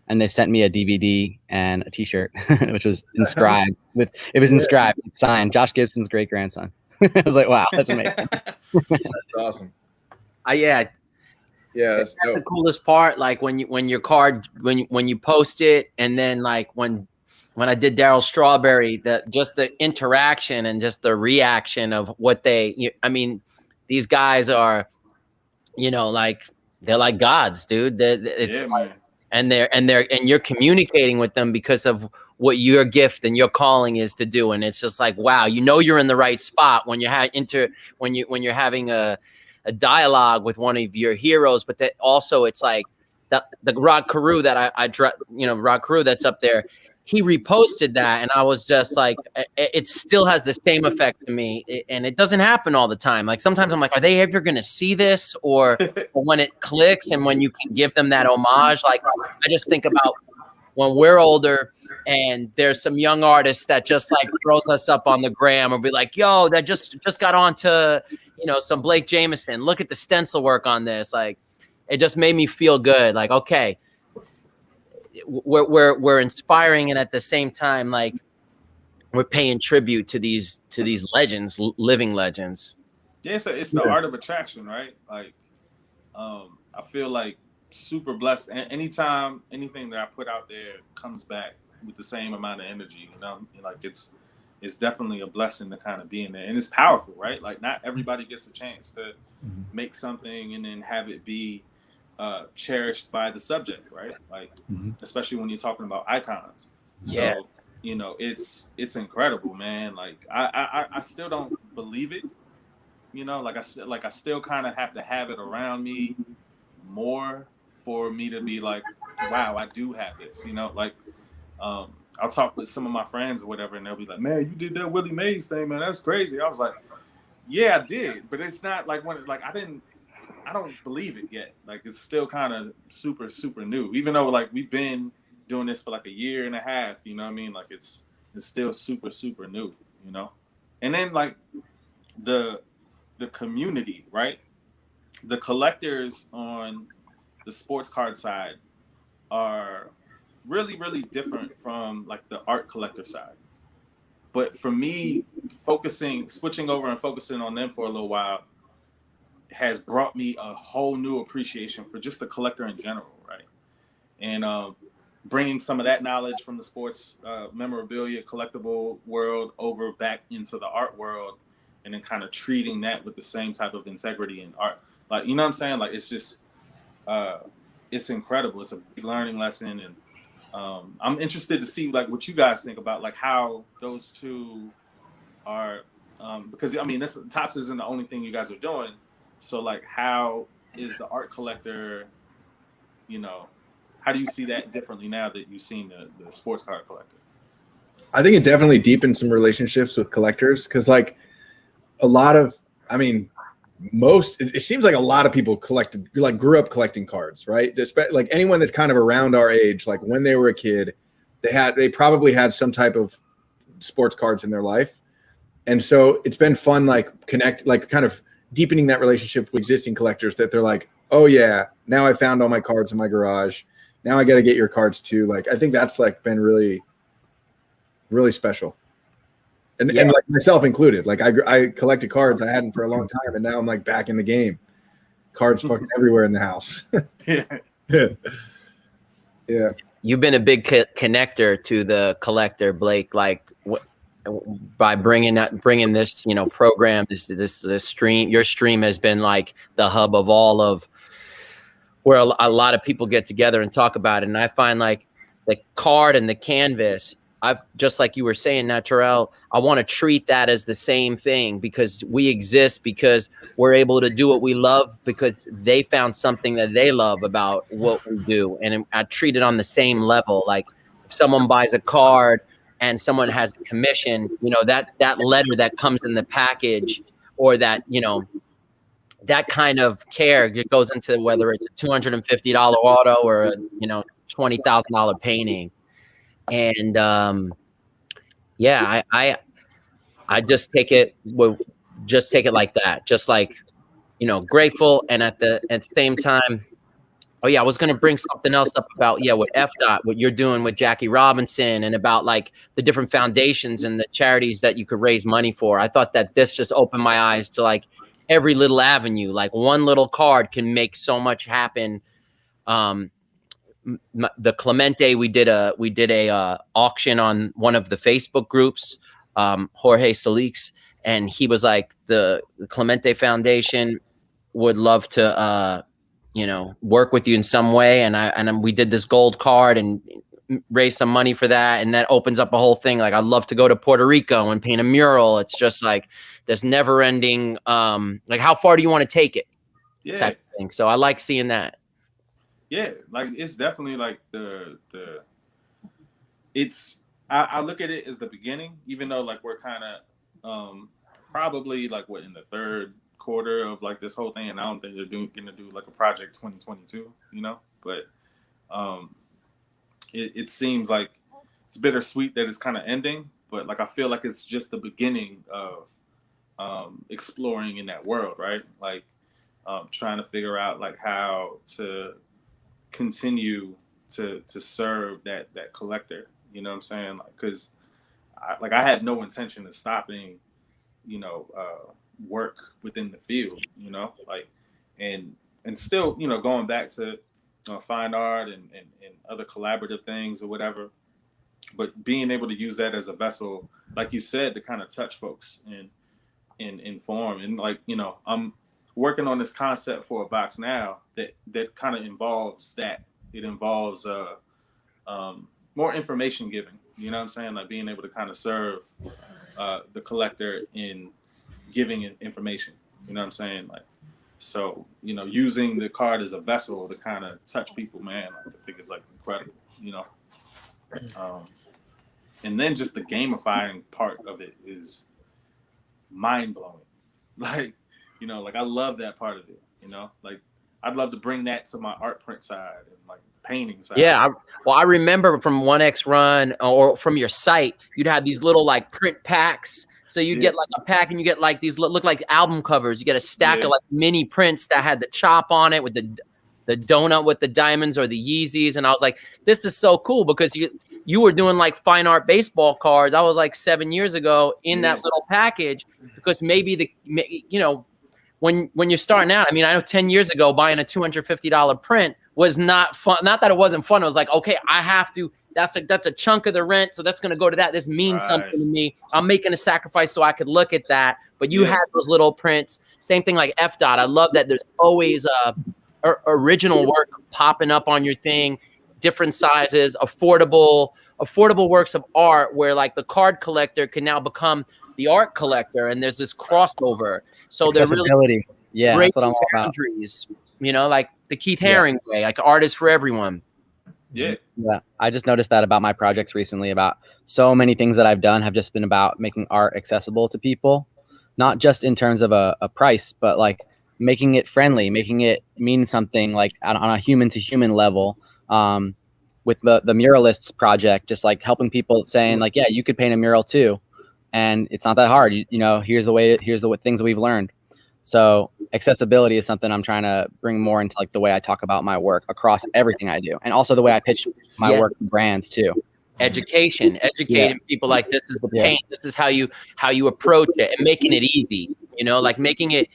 B: And they sent me a DVD and a T-shirt, which was inscribed inscribed, signed Josh Gibson's great grandson. I was like, wow, that's amazing.
A: That's awesome. Yeah, that's
C: the coolest part. Like when your card when you post it, and then like when I did Darryl Strawberry, just the interaction and just the reaction of what I mean, these guys are, you know, like they're like gods, dude. And you're communicating with them because of what your gift and your calling is to do, and it's just like, wow, you know, you're in the right spot when you're having a dialogue with one of your heroes, but that also it's like the Rod Carew that Rod Carew that's up there. He reposted that, and I was just like, it still has the same effect to me, and it doesn't happen all the time. Like sometimes I'm like, are they ever going to see this, or when it clicks and when you can give them that homage? Like I just think about when we're older and there's some young artists that just like throws us up on the gram or be like, yo, that just got onto, you know, some Blake Jameson. Look at the stencil work on this. Like it just made me feel good. Like, okay, we're inspiring, and at the same time, like we're paying tribute to these legends, living legends.
D: Yeah, so it's the art of attraction, right? Like, I feel like super blessed. And anytime anything that I put out there comes back with the same amount of energy, you know, like it's definitely a blessing to kind of be in there, and it's powerful, right? Like not everybody gets a chance to make something and then have it be cherished by the subject, right? Like especially when you're talking about icons. So you know, it's incredible, man. Like I still don't believe it, You know, like I still kind of have to have it around me more for me to be like, wow, I do have this. You know, like I'll talk with some of my friends or whatever, and they'll be like, man, you did that Willie Mays thing, man. That's crazy. I was like, yeah, I did, but it's not like I don't believe it yet. Like it's still kind of super, super new, even though like we've been doing this for like a year and a half, you know what I mean? Like it's still super, super new, you know? And then like the community, right? The collectors on the sports card side are really, really different from like the art collector side. But for me, switching over and focusing on them for a little while has brought me a whole new appreciation for just the collector in general, right? And bringing some of that knowledge from the sports memorabilia collectible world over back into the art world, and then kind of treating that with the same type of integrity in art. Like, you know what I'm saying? Like, it's just, it's incredible. It's a big learning lesson. And I'm interested to see like what you guys think about like how those two are, because I mean, Tops isn't the only thing you guys are doing. So like, how is the art collector, you know, how do you see that differently now that you've seen the sports card collector?
A: I think it definitely deepened some relationships with collectors, because like a lot of, I mean, it seems like a lot of people grew up collecting cards, right? Like anyone that's kind of around our age, like when they were a kid, they probably had some type of sports cards in their life. And so it's been fun, like kind of deepening that relationship with existing collectors, that they're like, oh yeah, now I found all my cards in my garage. Now I got to get your cards too. Like, I think that's like been really, really special. And like myself included, like I collected cards I hadn't for a long time, and now I'm like back in the game. Cards fucking everywhere in the house. Yeah.
C: You've been a big connector to the collector, Blake. Like by bringing this, you know, program, this stream. Your stream has been like the hub of all of where a lot of people get together and talk about it. And I find like the card and the canvas, I've just like you were saying, Naturel, I want to treat that as the same thing, because we exist because we're able to do what we love because they found something that they love about what we do. And I treat it on the same level. Like if someone buys a card and someone has a commission, you know, that letter that comes in the package, or that, you know, that kind of care, it goes into whether it's a $250 auto or a, you know, $20,000 painting. And yeah, I just take it like that, just like, you know, grateful. And at the same time, oh yeah, I was going to bring something else up about, with Efdot, what you're doing with Jackie Robinson, and about like the different foundations and the charities that you could raise money for. I thought that this just opened my eyes to like every little avenue. Like one little card can make so much happen. The Clemente, we did a auction on one of the Facebook groups, Jorge Salix, and he was like, the Clemente Foundation would love to you know, work with you in some way, and we did this gold card and raise some money for that, and that opens up a whole thing. Like, I'd love to go to Puerto Rico and paint a mural. It's just like this never ending, like, how far do you want to take it?
D: Yeah.
C: Type of thing. So I like seeing that.
D: Yeah, like it's definitely like I look at it as the beginning, even though like we're kind of probably like in the third quarter of like this whole thing, and I don't think they're gonna do like a project 2022, you know. But it seems like it's bittersweet that it's kind of ending, but like I feel like it's just the beginning of exploring in that world, right? Like trying to figure out like how to continue to serve that collector, you know what I'm saying? Like, because I had no intention of stopping, you know, work within the field, you know, like, and still, you know, going back to fine art and other collaborative things or whatever, but being able to use that as a vessel, like you said, to kind of touch folks and inform. And like, you know, I'm working on this concept for a box now that kind of involves that. It involves more information giving, you know what I'm saying? Like being able to kind of serve the collector in giving information, You know what I'm saying? Like, so, you know, using the card as a vessel to kind of touch people, man, like, I think it's like incredible, you know. And then just the gamifying part of it is mind blowing. Like, you know, like I love that part of it, you know, like I'd love to bring that to my art print side and like painting side.
C: Yeah. I remember from 1X Run or from your site, you'd have these little like print packs. So you'd get like a pack and you get like these look like album covers. You get a stack of like mini prints that had the chop on it with the donut with the diamonds or the Yeezys. And I was like, this is so cool because you were doing like fine art baseball cards. That was like 7 years ago in that little package, because maybe you know, when you're starting out, I mean, I know 10 years ago buying a $250 print was not fun. Not that it wasn't fun. It was like, okay, I have to, that's a chunk of the rent. So that's going to go to that. This means something to me. I'm making a sacrifice so I could look at that. But you had those little prints. Same thing like Efdot. I love that there's always original work popping up on your thing, different sizes, affordable works of art where like the card collector can now become the art collector, and there's this crossover. So they're really
B: that's what I'm all about.
C: boundaries, you know, like the Keith Haring way, like art is for everyone.
D: Yeah.
B: I just noticed that about my projects recently. About so many things that I've done have just been about making art accessible to people, not just in terms of a price, but like making it friendly, making it mean something, like on a human to human level. With the Muralists project, just like helping people, saying like, yeah, you could paint a mural too, and it's not that hard. You know, here's the things we've learned. So accessibility is something I'm trying to bring more into like the way I talk about my work across everything I do, and also the way I pitch my work to brands too.
C: Educating people, like this is the paint, this is how you approach it, and making it easy. You know, like making it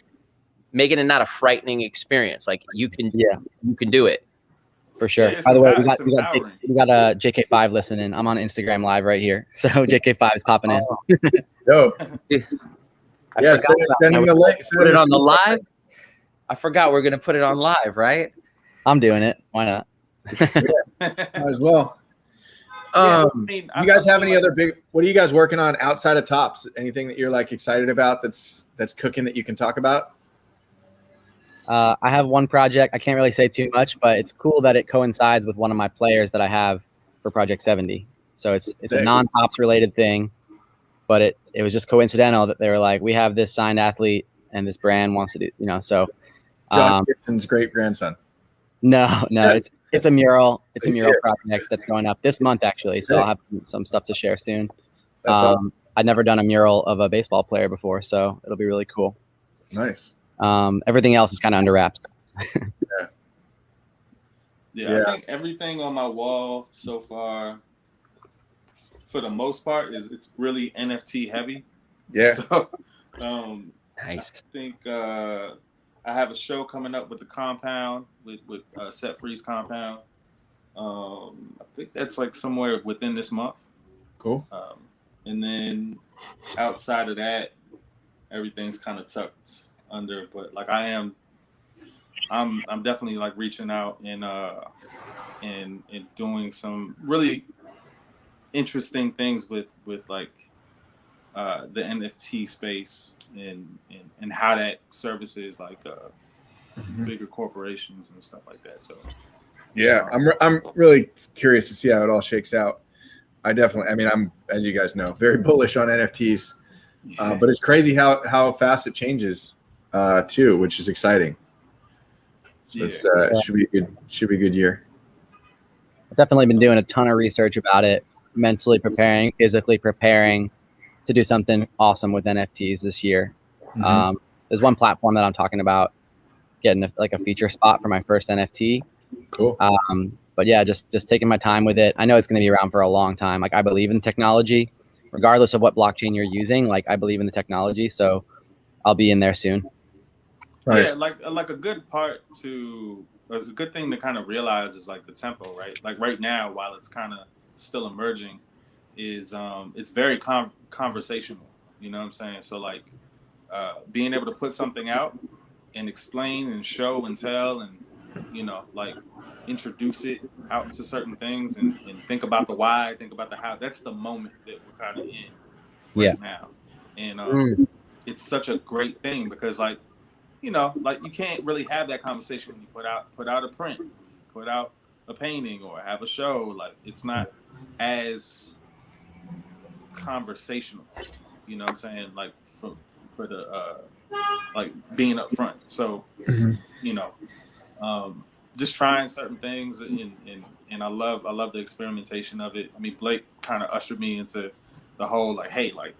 C: not a frightening experience. Like you can do it. For sure. By the way, we got a JK5 listening. I'm on Instagram live right here, so JK5 is popping in.
A: Dope. Yeah, send him the link.
C: Put it on the live. I forgot we're gonna put it on live, right?
B: I'm doing it. Why not?
A: Might as well. You guys have any other big? What are you guys working on outside of Tops? Anything that you're like excited about that's cooking that you can talk about?
B: I have one project. I can't really say too much, but it's cool that it coincides with one of my players that I have for Project 70. So it's a non-Tops related thing, but it was just coincidental that they were like, we have this signed athlete and this brand wants to do, you know, so.
A: John Gibson's great grandson.
B: No, it's a mural. It's a mural project that's going up this month actually. So I'll have some stuff to share soon.
A: That's awesome.
B: I'd never done a mural of a baseball player before, so it'll be really cool.
A: Nice.
B: Everything else is kind of under wraps.
D: Yeah, I think everything on my wall so far, for the most part, it's really NFT heavy.
A: Yeah.
D: So,
C: nice.
D: I think I have a show coming up with the Compound with Set Free's Compound. I think that's like somewhere within this month.
A: Cool.
D: And then outside of that, everything's kind of tucked under, but like I'm definitely like reaching out and doing some really interesting things with like the NFT space and how that services like bigger corporations and stuff like that. So
A: yeah, I'm really curious to see how it all shakes out. I'm, as you guys know, very bullish on NFTs, but it's crazy how fast it changes too, which is exciting. So it should be a good year.
B: I've definitely been doing a ton of research about it, mentally preparing, physically preparing to do something awesome with NFTs this year. There's one platform that I'm talking about getting a feature spot for my first NFT.
A: Cool.
B: But yeah, just taking my time with it. I know it's going to be around for a long time. Like I believe in technology, regardless of what blockchain you're using. Like I believe in the technology, so I'll be in there soon.
A: Nice.
D: Yeah, like a good thing to kind of realize is like the tempo, right? Like right now, while it's kind of still emerging, is it's very conversational. You know what I'm saying? So like being able to put something out and explain and show and tell and like introduce it out into certain things and think about the why, think about the how. That's the moment that we're kind of in right now, and it's such a great thing because like you know, like you can't really have that conversation when you put out a print, put out a painting, or have a show. Like it's not as conversational. You know what I'm saying? Like for the like being up front. So you know, just trying certain things, and I love the experimentation of it. I mean, Blake kind of ushered me into the whole like, hey, like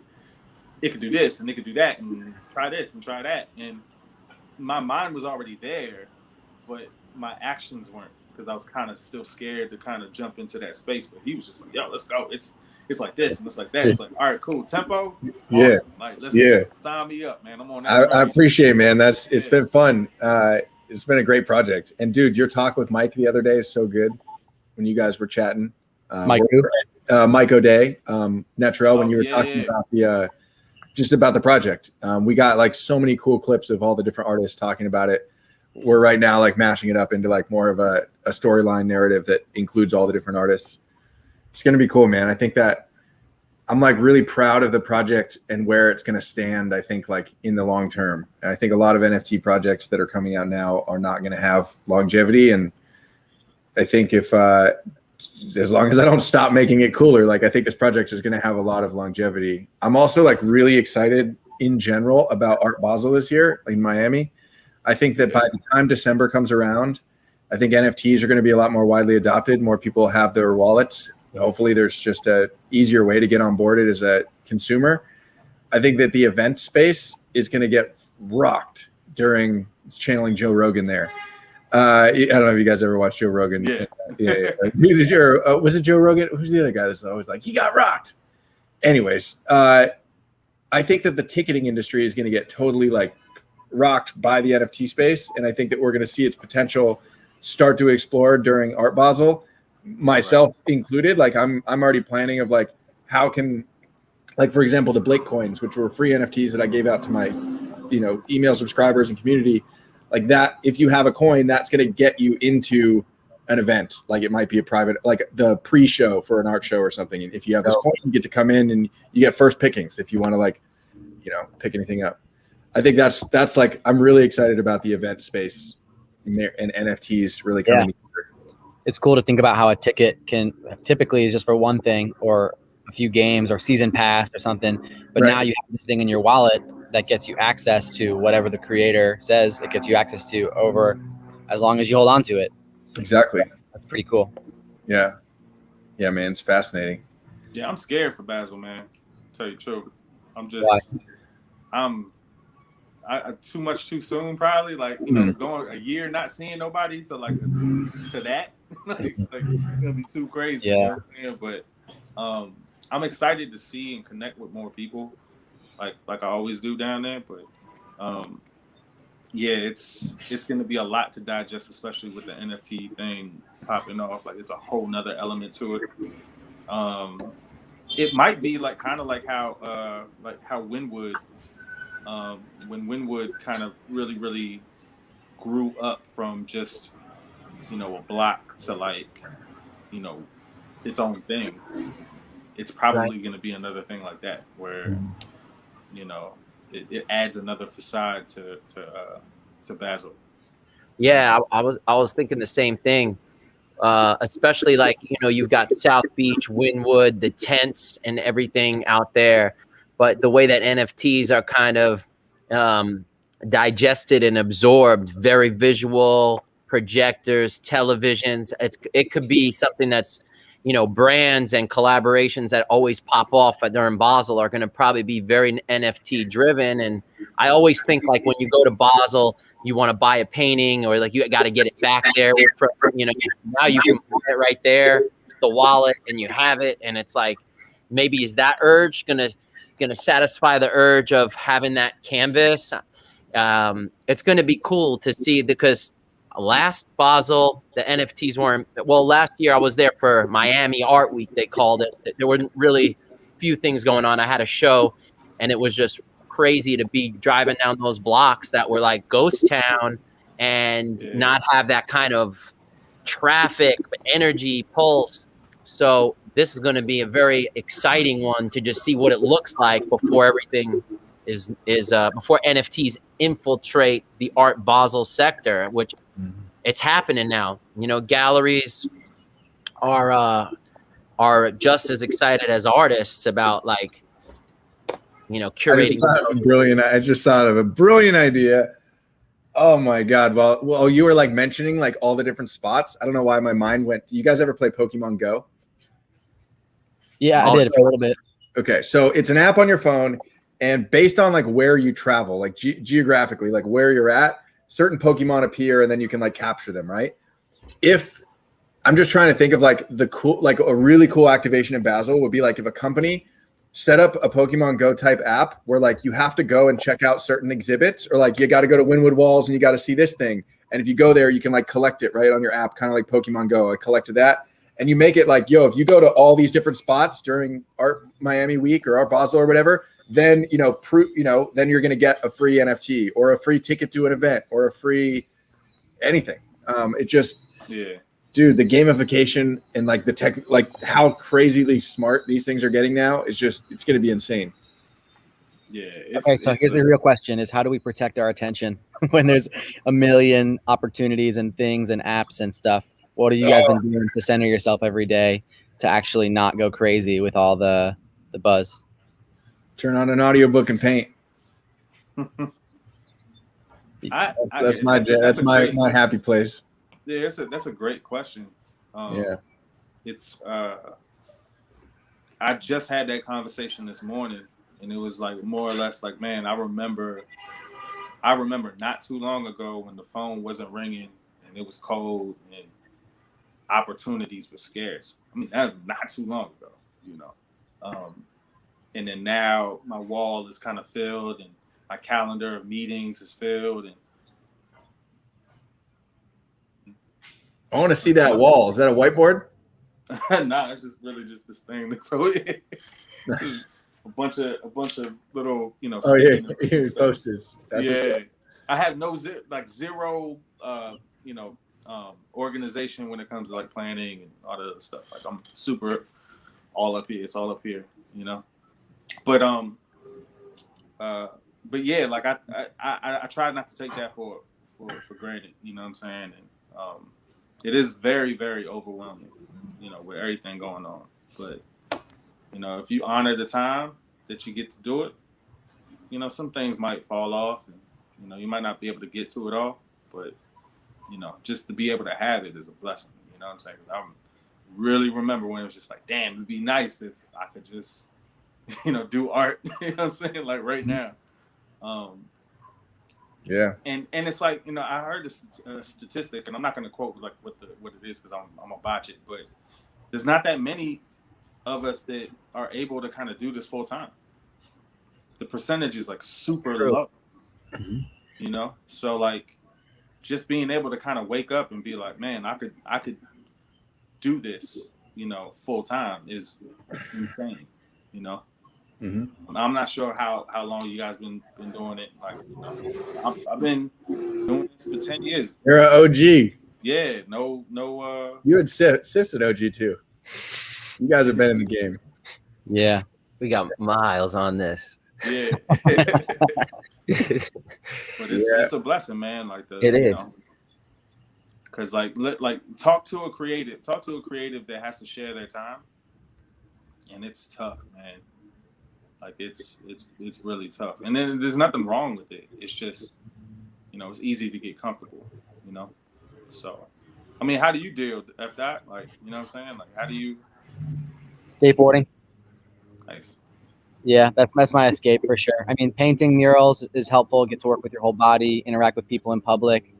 D: it could do this and it could do that, and try this and try that, and my mind was already there, but my actions weren't, because I was kind of still scared to kind of jump into that space. But he was just like, yo, let's go. It's like this and it's like that. It's like, all right, cool. Tempo. Awesome.
A: Yeah.
D: Like, let's sign me up, man. I'm on that.
A: I appreciate it, man. It's been fun. It's been a great project. And dude, your talk with Mike the other day is so good when you guys were chatting.
B: Mike
A: O'Day, Naturel, when you were talking about the just about the project. We got like so many cool clips of all the different artists talking about it. We're right now like mashing it up into like more of a storyline narrative that includes all the different artists. It's going to be cool, man. I think that I'm like really proud of the project and where it's going to stand. I think like in the long term, and I think a lot of NFT projects that are coming out now are not going to have longevity. And I think if, as long as I don't stop making it cooler, like I think this project is going to have a lot of longevity. I'm also like really excited in general about Art Basel this year in Miami. I think that by the time December comes around, I think NFTs are going to be a lot more widely adopted. More people have their wallets. Hopefully there's just a easier way to get on board it as a consumer. I think that the event space is going to get rocked during channeling Joe Rogan there. I don't know if you guys ever watched Joe Rogan.
D: Yeah.
A: Was it Joe Rogan? Who's the other guy that's always like, he got rocked? Anyways, I think that the ticketing industry is going to get totally like rocked by the NFT space. And I think that we're going to see its potential start to explore during Art Basel, myself included. Like I'm already planning of like, how can, like, for example, the Blake coins, which were free NFTs that I gave out to my, email subscribers and community. Like that, if you have a coin, that's going to get you into an event. Like it might be a private, like the pre-show for an art show or something. And if you have this coin, you get to come in and you get first pickings if you want to like, pick anything up. I think that's like, I'm really excited about the event space and NFTs really coming together.
B: It's cool to think about how a ticket can typically is just for one thing or a few games or season pass or something. But now you have this thing in your wallet that gets you access to whatever the creator says it gets you access to over as long as you hold on to it.
A: Exactly.
B: That's pretty cool.
A: Yeah. Yeah, man. It's fascinating.
D: Yeah, I'm scared for Basel, man. Tell you the truth. I'm just, I too much too soon, probably. Like, going a year not seeing nobody to like to that. It's gonna be too crazy.
B: Yeah.
D: You know what I'm saying? But I'm excited to see and connect with more people, like I always do down there. But it's gonna be a lot to digest, especially with the NFT thing popping off. Like it's a whole nother element to it. It might be like kind of like how Winwood, when Winwood kind of really grew up from just a block to like its own thing. It's probably going to be another thing like that where it adds another facade to Basel.
C: Yeah, I was thinking the same thing. Especially like you've got South Beach, Wynwood, the tents and everything out there, but the way that NFTs are kind of digested and absorbed, very visual, projectors, televisions. It could be something that's brands and collaborations that always pop off during Basel are going to probably be very NFT driven. And I always think like when you go to Basel, you want to buy a painting or like you got to get it back there. Now you can buy it right there, the wallet, and you have it. And it's like, maybe is that urge gonna satisfy the urge of having that canvas? It's going to be cool to see because last Basel, the NFTs weren't. Well, last year I was there for Miami Art Week, they called it. There weren't really few things going on. I had a show, and it was just crazy to be driving down those blocks that were like ghost town and not have that kind of traffic, energy, pulse. So this is going to be a very exciting one to just see what it looks like before everything is before NFTs infiltrate the Art Basel sector, which it's happening now. You know, galleries are just as excited as artists about, like, you know, curating.
A: I just thought of a brilliant idea. Oh my God. Well, you were like mentioning like all the different spots. I don't know why my mind went. Do you guys ever play Pokemon Go?
B: Yeah, I did for a little bit.
A: Okay. So it's an app on your phone, and based on like where you travel, like geographically, like where you're at, certain Pokemon appear and then you can like capture them, right? If I'm just trying to think of like the cool, like a really cool activation in Basel would be like if a company set up a Pokemon Go type app where like you have to go and check out certain exhibits, or like you got to go to Wynwood Walls and you got to see this thing. And if you go there, you can like collect it right on your app, kind of like Pokemon Go. I collected that. And you make it like, yo, if you go to all these different spots during Art Miami Week or Art Basel or whatever, then, then you're going to get a free NFT or a free ticket to an event or a free anything. Dude, the gamification and like the tech, like how crazily smart these things are getting now is just, it's going to be insane.
D: Yeah.
B: Okay, so here's the real question is, how do we protect our attention when there's a million opportunities and things and apps and stuff? What have you guys been doing to center yourself every day to actually not go crazy with all the buzz?
A: Turn on an audiobook and paint. That's my happy place.
D: Yeah, that's a great question. It's I just had that conversation this morning, and it was like more or less like, man, I remember not too long ago when the phone wasn't ringing and it was cold and opportunities were scarce. I mean, that was not too long ago, you know. And then now my wall is kind of filled and my calendar of meetings is filled, and
A: I want to see that wall. Is that a whiteboard?
D: Nah, it's just really just this thing. So this is a bunch of little, you know.
A: Oh yeah, posters.
D: I have zero, organization when it comes to like planning and all the other stuff. Like I'm super all up here. It's all up here, you know. But yeah, like I try not to take that for granted. You know what I'm saying? And it is very, very overwhelming, you know, with everything going on. But, you know, if you honor the time that you get to do it, you know, some things might fall off and, you know, you might not be able to get to it all. But, you know, just to be able to have it is a blessing. You know what I'm saying? I really remember when it was just like, damn, it'd be nice if I could just, you know, do art, you know what I'm saying? Like right now.
A: Yeah.
D: And it's like, you know, I heard this statistic, and I'm not going to quote like what it is because I'm gonna botch it, but there's not that many of us that are able to kind of do this full time. The percentage is like super low, you know. So like, just being able to kind of wake up and be like, man, I could do this, you know, full time is insane, you know. Mm-hmm. I'm not sure how long you guys been doing it. Like, you know, I've been doing this for 10 years.
A: You're an OG.
D: Yeah, no.
A: You and Siff's an OG too. You guys have been in the game.
C: Yeah, we got miles on this.
D: Yeah, but it's a blessing, man. Like
C: it is.
D: Because like talk to a creative that has to share their time, and it's tough, man. Like it's really tough, and then there's nothing wrong with it. It's just, you know, it's easy to get comfortable, you know. So, I mean, how do you deal with Efdot? Like, you know what I'm saying? Like, how do you?
B: Skateboarding.
D: Nice.
B: Yeah, that's my escape for sure. I mean, painting murals is helpful. Get to work with your whole body, interact with people in public.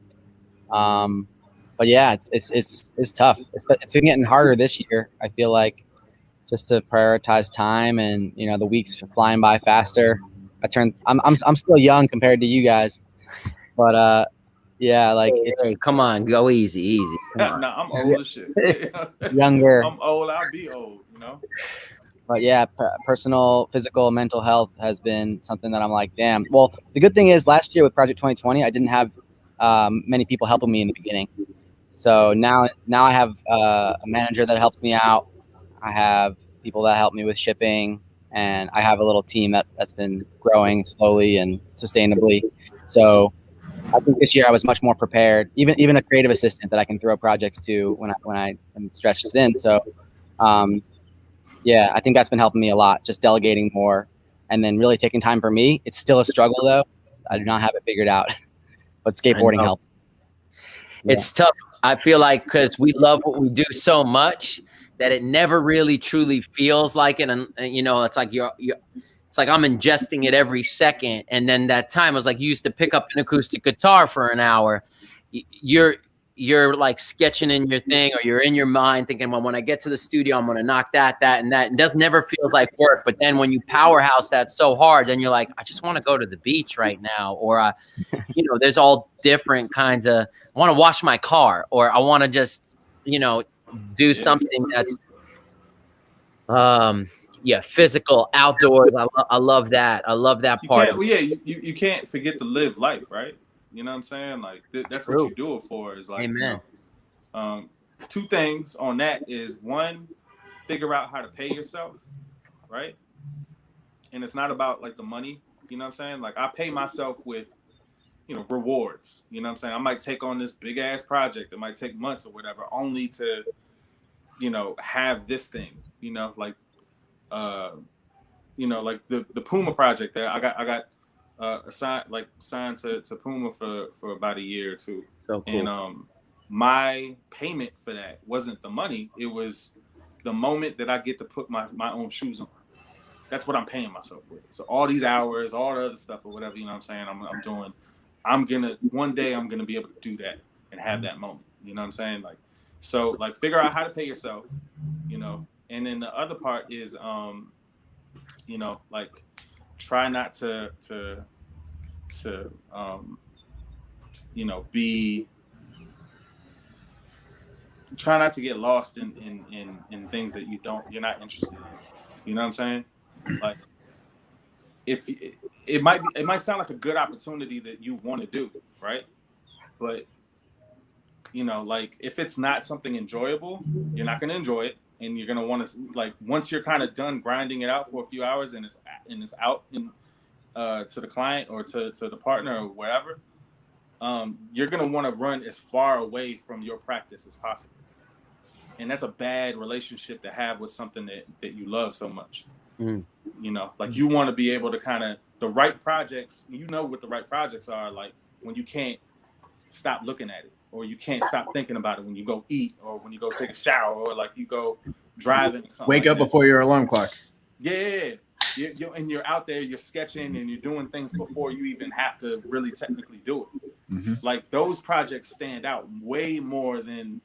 B: But yeah, it's tough. It's been getting harder this year. I feel like. Just to prioritize time, and you know the weeks flying by faster. I'm still young compared to you guys, but yeah, like
C: hey, come on, go easy.
D: Nah, I'm old as shit.
B: Younger.
D: I'm old. I'll be old, you know.
B: But yeah, personal, physical, mental health has been something that I'm like, damn. Well, the good thing is last year with Project 2020, I didn't have many people helping me in the beginning. So now I have a manager that helps me out. I have people that help me with shipping, and I have a little team that's been growing slowly and sustainably. So I think this year I was much more prepared, even a creative assistant that I can throw projects to when I am stretched thin. So yeah, I think that's been helping me a lot, just delegating more and then really taking time for me. It's still a struggle though. I do not have it figured out, but skateboarding helps.
C: It's tough. I feel like because we love what we do so much that it never really truly feels like it. And you know, it's like it's like I'm ingesting it every second. And then that time was like you used to pick up an acoustic guitar for an hour. You're like sketching in your thing, or you're in your mind thinking, well, when I get to the studio, I'm going to knock that, and that. It never feels like work. But then when you powerhouse that so hard, then you're like, I just want to go to the beach right now. Or, you know, there's all different kinds of, I want to wash my car, or I want to just, you know, do something that's, physical, outdoors. I love that. I love that part.
D: You can't forget to live life, right? You know what I'm saying? Like that's
C: True.
D: what you do it for. Is like,
C: amen.
D: You know, two things on that is one, figure out how to pay yourself, right? And it's not about like the money. You know what I'm saying? Like I pay myself with, you know, rewards. You know what I'm saying? I might take on this big ass project. It might take months or whatever, only to, you know, have this thing. You know, like, you know, like the Puma project there. I got. Signed to Puma for about a year or two.
C: So cool.
D: And my payment for that wasn't the money. It was the moment that I get to put my own shoes on. That's what I'm paying myself with. So all these hours, all the other stuff or whatever, you know what I'm saying, I'm doing, one day I'm gonna be able to do that and have that moment. You know what I'm saying? Like, so like figure out how to pay yourself, you know. And then the other part is you know, like try not to you know, try not to get lost in things that you're not interested in. You know what I'm saying? Like if it might sound like a good opportunity that you want to do, right? But you know, like if it's not something enjoyable, you're not going to enjoy it. And you're going to want to, like, once you're kind of done grinding it out for a few hours and it's out to the client or to the partner or wherever, you're going to want to run as far away from your practice as possible. And that's a bad relationship to have with something that you love so much. You know, like you want to be able to kind of, the right projects, you know what the right projects are, like when you can't stop looking at it, or you can't stop thinking about it when you go eat, or when you go take a shower, or like you go driving or something.
A: Wake up before your alarm clock.
D: Yeah. And you're out there, you're sketching and you're doing things before you even have to really technically do it. Mm-hmm. Like those projects stand out way more than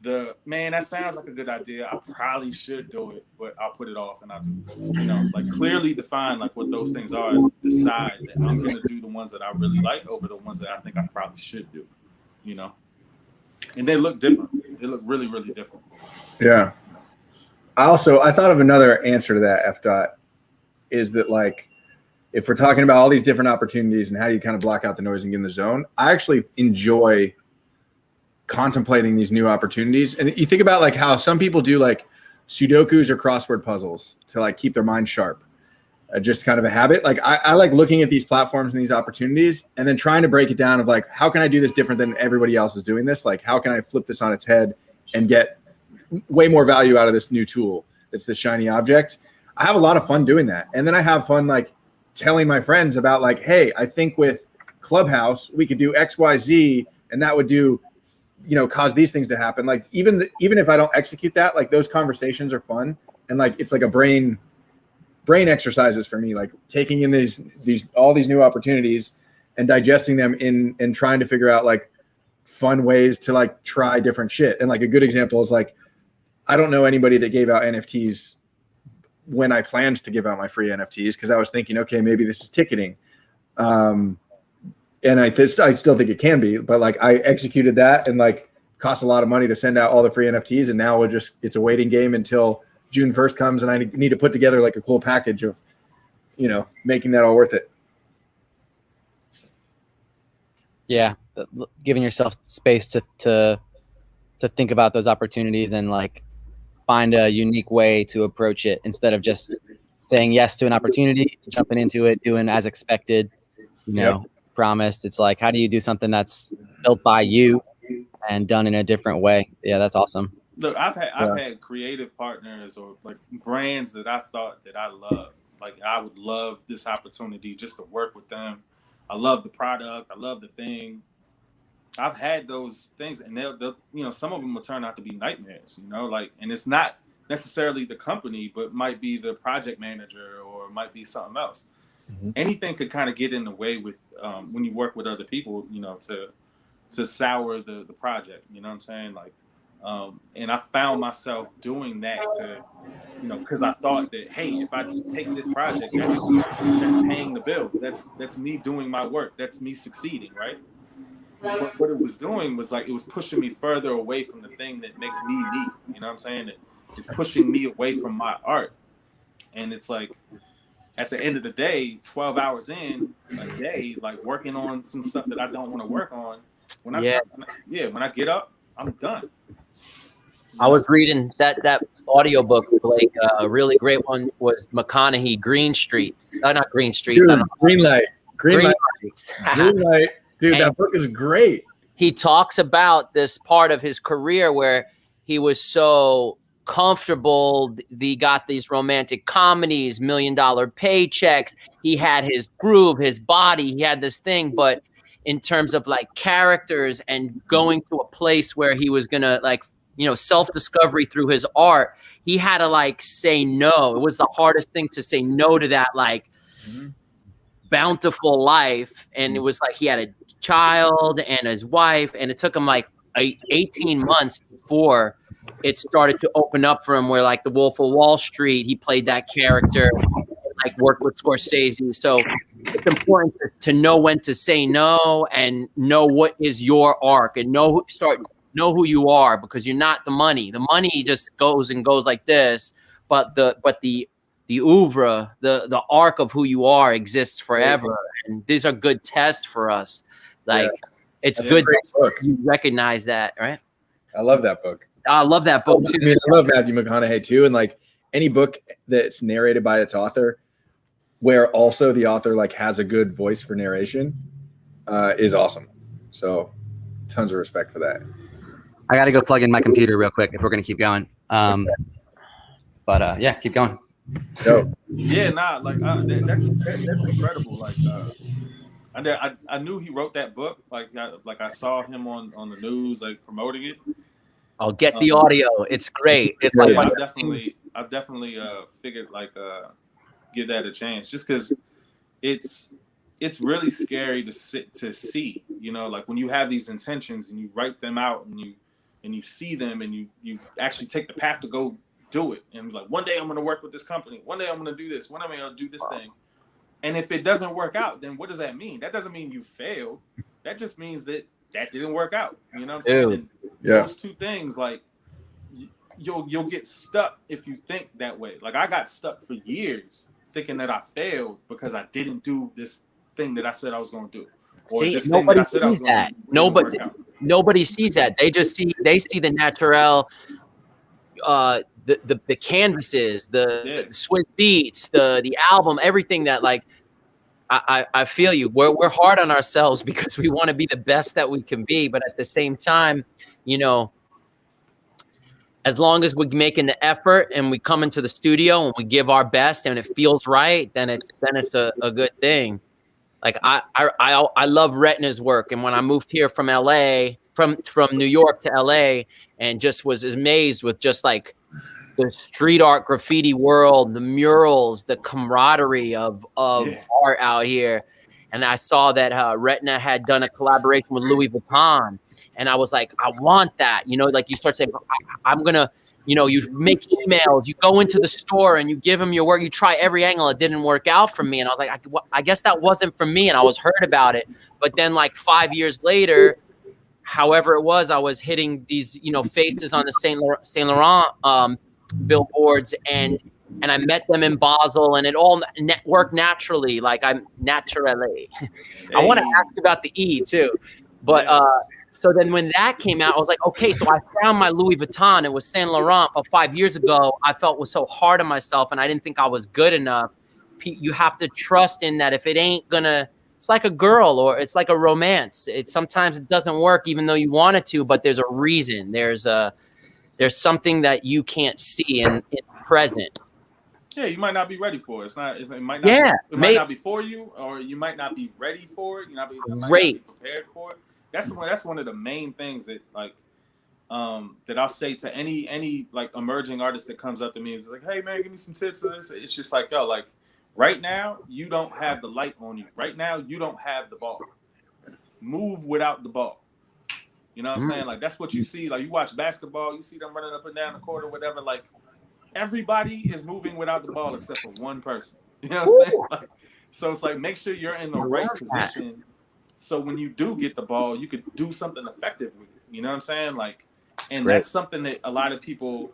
D: that sounds like a good idea. I probably should do it, but I'll put it off and I'll do it. You know, like clearly define like what those things are and decide that I'm going to do the ones that I really like over the ones that I think I probably should do, you know? And they look different. They look really, really different.
A: Yeah. I thought of another answer to that, Efdot, is that like, if we're talking about all these different opportunities and how do you kind of block out the noise and get in the zone, I actually enjoy contemplating these new opportunities. And you think about like how some people do like Sudokus or crossword puzzles to like keep their mind sharp, just kind of a habit. Like I like looking at these platforms and these opportunities and then trying to break it down of like, how can I do this different than everybody else is doing this? Like, how can I flip this on its head and get way more value out of this new tool that's the shiny object? I have a lot of fun doing that. And then I have fun like telling my friends about like, hey, I think with Clubhouse, we could do X, Y, Z, and that would do, you know, cause these things to happen. Like even if I don't execute that, like those conversations are fun. And like, it's like a brain exercises for me, like taking in all these new opportunities and digesting them and trying to figure out like fun ways to like try different shit. And like a good example is like, I don't know anybody that gave out NFTs when I planned to give out my free NFTs, because I was thinking, okay, maybe this is ticketing. And I still think it can be, but like I executed that and like cost a lot of money to send out all the free NFTs. And now it's a waiting game until June 1st comes and I need to put together like a cool package of, you know, making that all worth it.
B: Yeah. Giving yourself space to think about those opportunities and like find a unique way to approach it instead of just saying yes to an opportunity, jumping into it, doing as expected, promised. It's like, how do you do something that's built by you and done in a different way? Yeah, that's awesome.
D: Look, I've had creative partners or like brands that I thought that I loved. Like I would love this opportunity just to work with them. I love the product. I love the thing. I've had those things, and they'll some of them will turn out to be nightmares. Like, and it's not necessarily the company, but might be the project manager or it might be something else. Mm-hmm. Anything could kind of get in the way with when you work with other people, to sour the project. You know what I'm saying? Like, and I found myself doing that to, because I thought that, hey, if I take this project, that's paying the bills. That's me doing my work. That's me succeeding, right? But what it was doing was like it was pushing me further away from the thing that makes me me. You know what I'm saying? It's pushing me away from my art, and it's like at the end of the day, 12 hours in a day, like working on some stuff that I don't want to work on. When I get up, I'm done.
C: I was reading that audiobook, like a really great one was McConaughey, Green Street. Not Green Street.
A: Green Light.
C: Green Light.
A: Green Light. Dude, that book is great.
C: He talks about this part of his career where he was so comfortable. He got these romantic comedies, $1 million paychecks. He had his groove, his body. He had this thing, but in terms of like characters and going to a place where he was going to like, self-discovery through his art, he had to like say no. It was the hardest thing to say no to that, like bountiful life. And it was like, he had a child and his wife, and it took him like 18 months before it started to open up for him, where like the Wolf of Wall Street, he played that character, like worked with Scorsese. So it's important to know when to say no and know what is your arc and know who you are, because you're not the money. The money just goes like this, but the oeuvre, the arc of who you are exists forever. And these are good tests for us. Like it's good that you recognize that, right?
A: I love that book.
C: I love that book too.
A: I mean, I love Matthew McConaughey too. And like any book that's narrated by its author, where also the author like has a good voice for narration, is awesome. So tons of respect for that.
B: I got to go plug in my computer real quick if we're going to keep going. But keep going.
A: So,
D: that's incredible. Like, I knew he wrote that book. Like I saw him on the news, like promoting it.
C: I'll get the audio. It's great. It's
D: like I've definitely figured like give that a chance, just because it's really scary to see. Like when you have these intentions and you write them out and you see them and you actually take the path to go do it, and like one day I'm going to work with this company, one day I'm going to do this, one day I'm going to do this thing. And if it doesn't work out, then what does that mean? That doesn't mean you failed. That just means that didn't work out. You know what I'm saying? And those two things, like you'll get stuck if you think that way. Like I got stuck for years thinking that I failed because I didn't do this thing that I said I was going to do. Or
C: see,
D: this thing that I said I was going to do.
C: Nobody sees that. They see the Naturel, the canvases, the Swiss beats, the album, everything that like. I feel you. We're hard on ourselves because we want to be the best that we can be, but at the same time, as long as we're making the effort and we come into the studio and we give our best and it feels right, then it's a good thing. Like I love Retina's work, and when I moved here from LA, from New York to LA, and just was amazed with just like the street art graffiti world, the murals, the camaraderie of art out here. And I saw that Retina had done a collaboration with Louis Vuitton. And I was like, I want that. Like you start saying, I'm going to, you make emails, you go into the store and you give them your work. You try every angle. It didn't work out for me. And I was like, I guess that wasn't for me. And I was hurt about it. But then like 5 years later, however it was, I was hitting these, faces on the Saint Laurent billboards, and I met them in Basel, and it all worked naturally. Like I'm naturally. I want to ask about the E too. But so then when that came out, I was like, okay, so I found my Louis Vuitton. It was Saint Laurent, but 5 years ago, I felt was so hard on myself and I didn't think I was good enough. You have to trust in that if it ain't gonna, it's like a girl or it's like a romance. Sometimes it doesn't work even though you want it to, but there's a reason. There's something that you can't see in present.
D: Yeah, you might not be ready for it. It might not.
C: Yeah,
D: it might not be for you, or you might not be ready for it. You might not be prepared for it. That's one of the main things that that I'll say to any like emerging artist that comes up to me and is like, hey man, give me some tips for this. It's just like, yo, like right now you don't have the light on you. Right now you don't have the ball. Move without the ball. You know what I'm saying? Like that's what you see. Like you watch basketball, you see them running up and down the court or whatever. Like everybody is moving without the ball except for one person. You know what I'm saying? Like, so it's like make sure you're in the right position. So when you do get the ball, you could do something effective with it. You know what I'm saying? Like, and that's something that a lot of people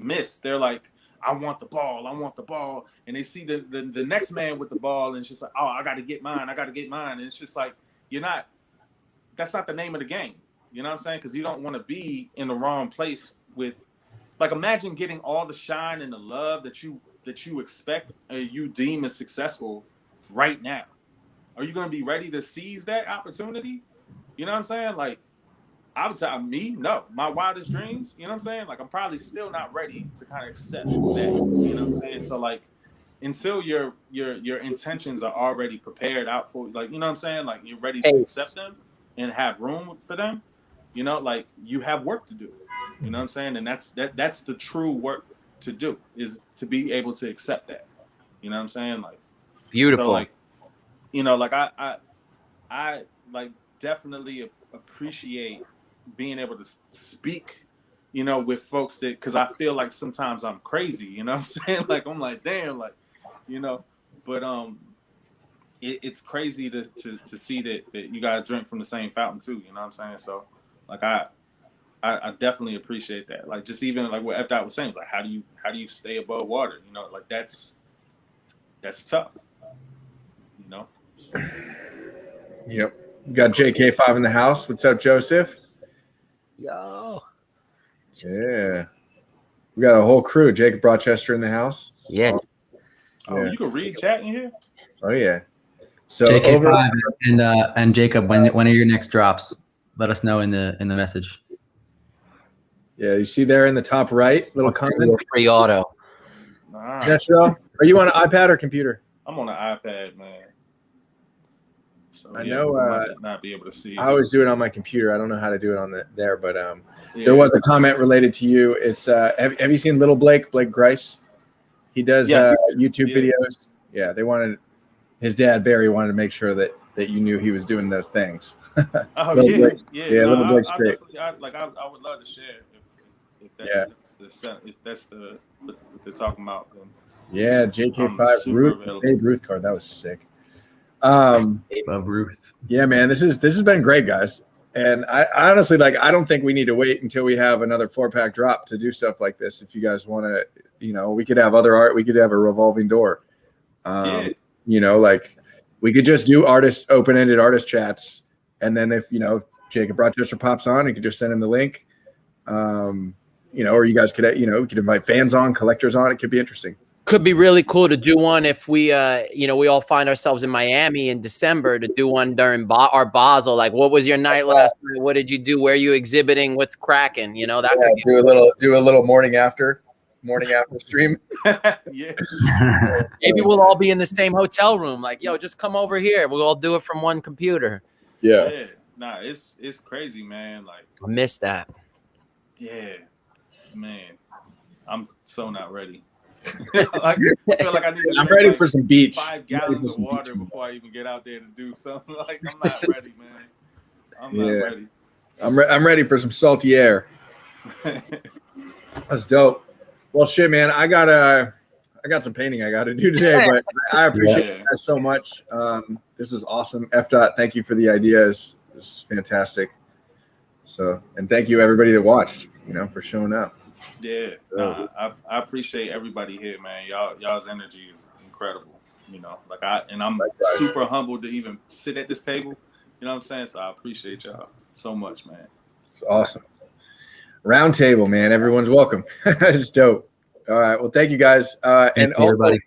D: miss. They're like, I want the ball. And they see the next man with the ball and it's just like, oh, I got to get mine. And it's just like, that's not the name of the game. You know what I'm saying? Because you don't want to be in the wrong place with, like, imagine getting all the shine and the love that you expect you deem as successful right now. Are you going to be ready to seize that opportunity? You know what I'm saying? Like, I would tell me, no. My wildest dreams, you know what I'm saying? Like, I'm probably still not ready to kind of accept that. You know what I'm saying? So, like, until your intentions are already prepared out for, like, you know what I'm saying? Like, you're ready to accept them and have room for them, you know, like, you have work to do. You know what I'm saying? And that's the true work to do, is to be able to accept that. You know what I'm saying? Like,
C: beautiful.
D: So, like, you know, like I like definitely appreciate being able to speak, you know, with folks that, because I feel like sometimes I'm crazy, you know what I'm saying? Like, I'm like, damn, like, you know, but it's crazy to see that you guys drink from the same fountain too, you know what I'm saying? So, like, I definitely appreciate that. Like, just even like what Efdot was saying, like, how do you stay above water? You know, like that's tough. You know.
A: Yep. We got JK5 in the house. What's up, Joseph?
C: Yo.
A: Yeah. We got a whole crew. Jacob Rochester in the house.
C: Yeah.
D: Oh, you can read chat in here?
A: Oh yeah. So
B: JK5 and Jacob, when are your next drops? Let us know in the message.
A: Yeah, you see there in the top right, little comment.
C: Free auto.
A: Naturel. Are you on an iPad or computer?
D: I'm on an iPad, man. So
A: I know.
D: might not be able to see.
A: I always do it on my computer. I don't know how to do it on there, but there was a comment related to you. It's have you seen Little Blake Grice? He does YouTube videos. Yeah, they wanted his dad Barry wanted to make sure that you knew he was doing those things.
D: Oh
A: Little
D: yeah.
A: Little Blake's great.
D: I would love to share if that's what they're talking about. Then
A: yeah, JK5 Babe Ruth card, that was sick.
B: Of Ruth.
A: Yeah, man, this has been great, guys. And I honestly, like, I don't think we need to wait until we have another 4-pack drop to do stuff like this. If you guys want to, you know, we could have other art. We could have a revolving door. You know, like, we could just do open-ended artist chats. And then if, you know, Jacob Rochester pops on, you could just send him the link. You know, or you guys could, you know, we could invite fans on, collectors on. It could be interesting.
C: Could be really cool to do one if we, you know, we all find ourselves in Miami in December, to do one during our Basel. Like, what was your night last night? What did you do? Where are you exhibiting? What's cracking? You know, that could be
A: do a little morning after stream.
D: Yeah.
C: Maybe we'll all be in the same hotel room. Like, yo, just come over here. We'll all do it from one computer.
D: Yeah. Nah, it's crazy, man. Like,
C: I miss that.
D: Yeah, man. I'm so not ready. Like, I feel like I need to
A: I'm ready for some beach.
D: 5 gallons of water before I even get out there to do something. Like, I'm not ready, man. I'm not ready.
A: I'm ready for some salty air. That's dope. Well, shit, man. I got some painting I got to do today, but I appreciate it so much. This is awesome. Efdot, thank you for the ideas. This is fantastic. So, and thank you everybody that watched, you know, for showing up.
D: Yeah, I appreciate everybody here, man. Y'all's energy is incredible. You know, like I'm super humbled to even sit at this table You know what I'm saying? So I appreciate y'all so much, man.
A: It's awesome. Round table, man. Everyone's welcome. It's dope. All right. Well, thank you guys. And also,
E: everybody.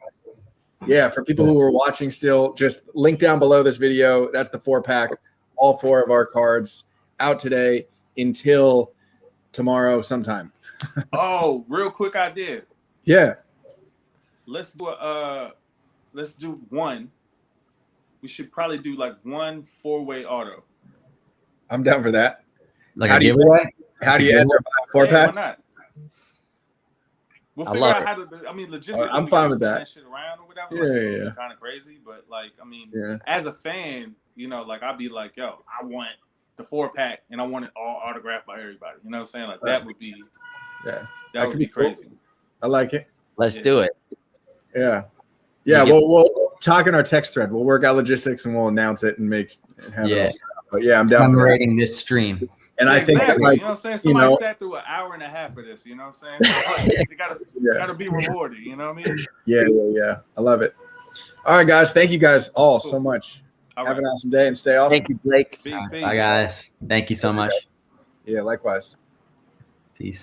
A: yeah, for people who are watching still, just link down below this video. That's the 4-pack. All 4 of our cards out today until tomorrow sometime.
D: Oh, real quick idea.
A: Yeah.
D: Let's do one. We should probably do like 1 4-way auto.
A: I'm down for that.
E: Like
A: How
E: a
A: do you-
E: giveaway?
A: How do you enter a 4-pack?
D: Hey, why not? We'll
E: I
D: figure
E: love
D: out
E: it.
D: how to. I mean, logistically,
A: I'm
D: we
A: fine
D: gotta
A: with
D: send
A: that.
D: shit around or whatever.
A: Yeah,
D: Like, so
A: yeah,
D: it'd be
A: yeah.
D: kind of crazy, but like, I mean,
A: Yeah.
D: as a fan, you know, like I'd be like, yo, I want the 4-pack, and I want it all autographed by everybody. You know what I'm saying? Like that would be,
A: Yeah.
D: that would
A: could
D: be
A: cool.
D: crazy.
A: I like it.
C: Let's
D: Yeah.
C: do it.
A: Yeah. Yeah.
E: You
A: We'll talk in our text thread. We'll work out logistics and we'll announce it and have it all set up. But yeah, I'm down for that.
E: Commemorating this stream.
A: And
D: Yeah,
A: I think
D: exactly.
A: that, like,
D: you know what I'm saying? Somebody
A: know-
D: sat through an hour and a half of this. You know what I'm saying? So, like, they gotta be rewarded. You know what I mean?
A: yeah. I love it. All right, guys. Thank you guys all so much.
D: All
A: Have
D: right.
A: an awesome day and stay awesome.
C: Thank you, Blake.
D: Peace, peace.
E: Bye, guys. Thank you so much.
A: Yeah, likewise.
E: Peace.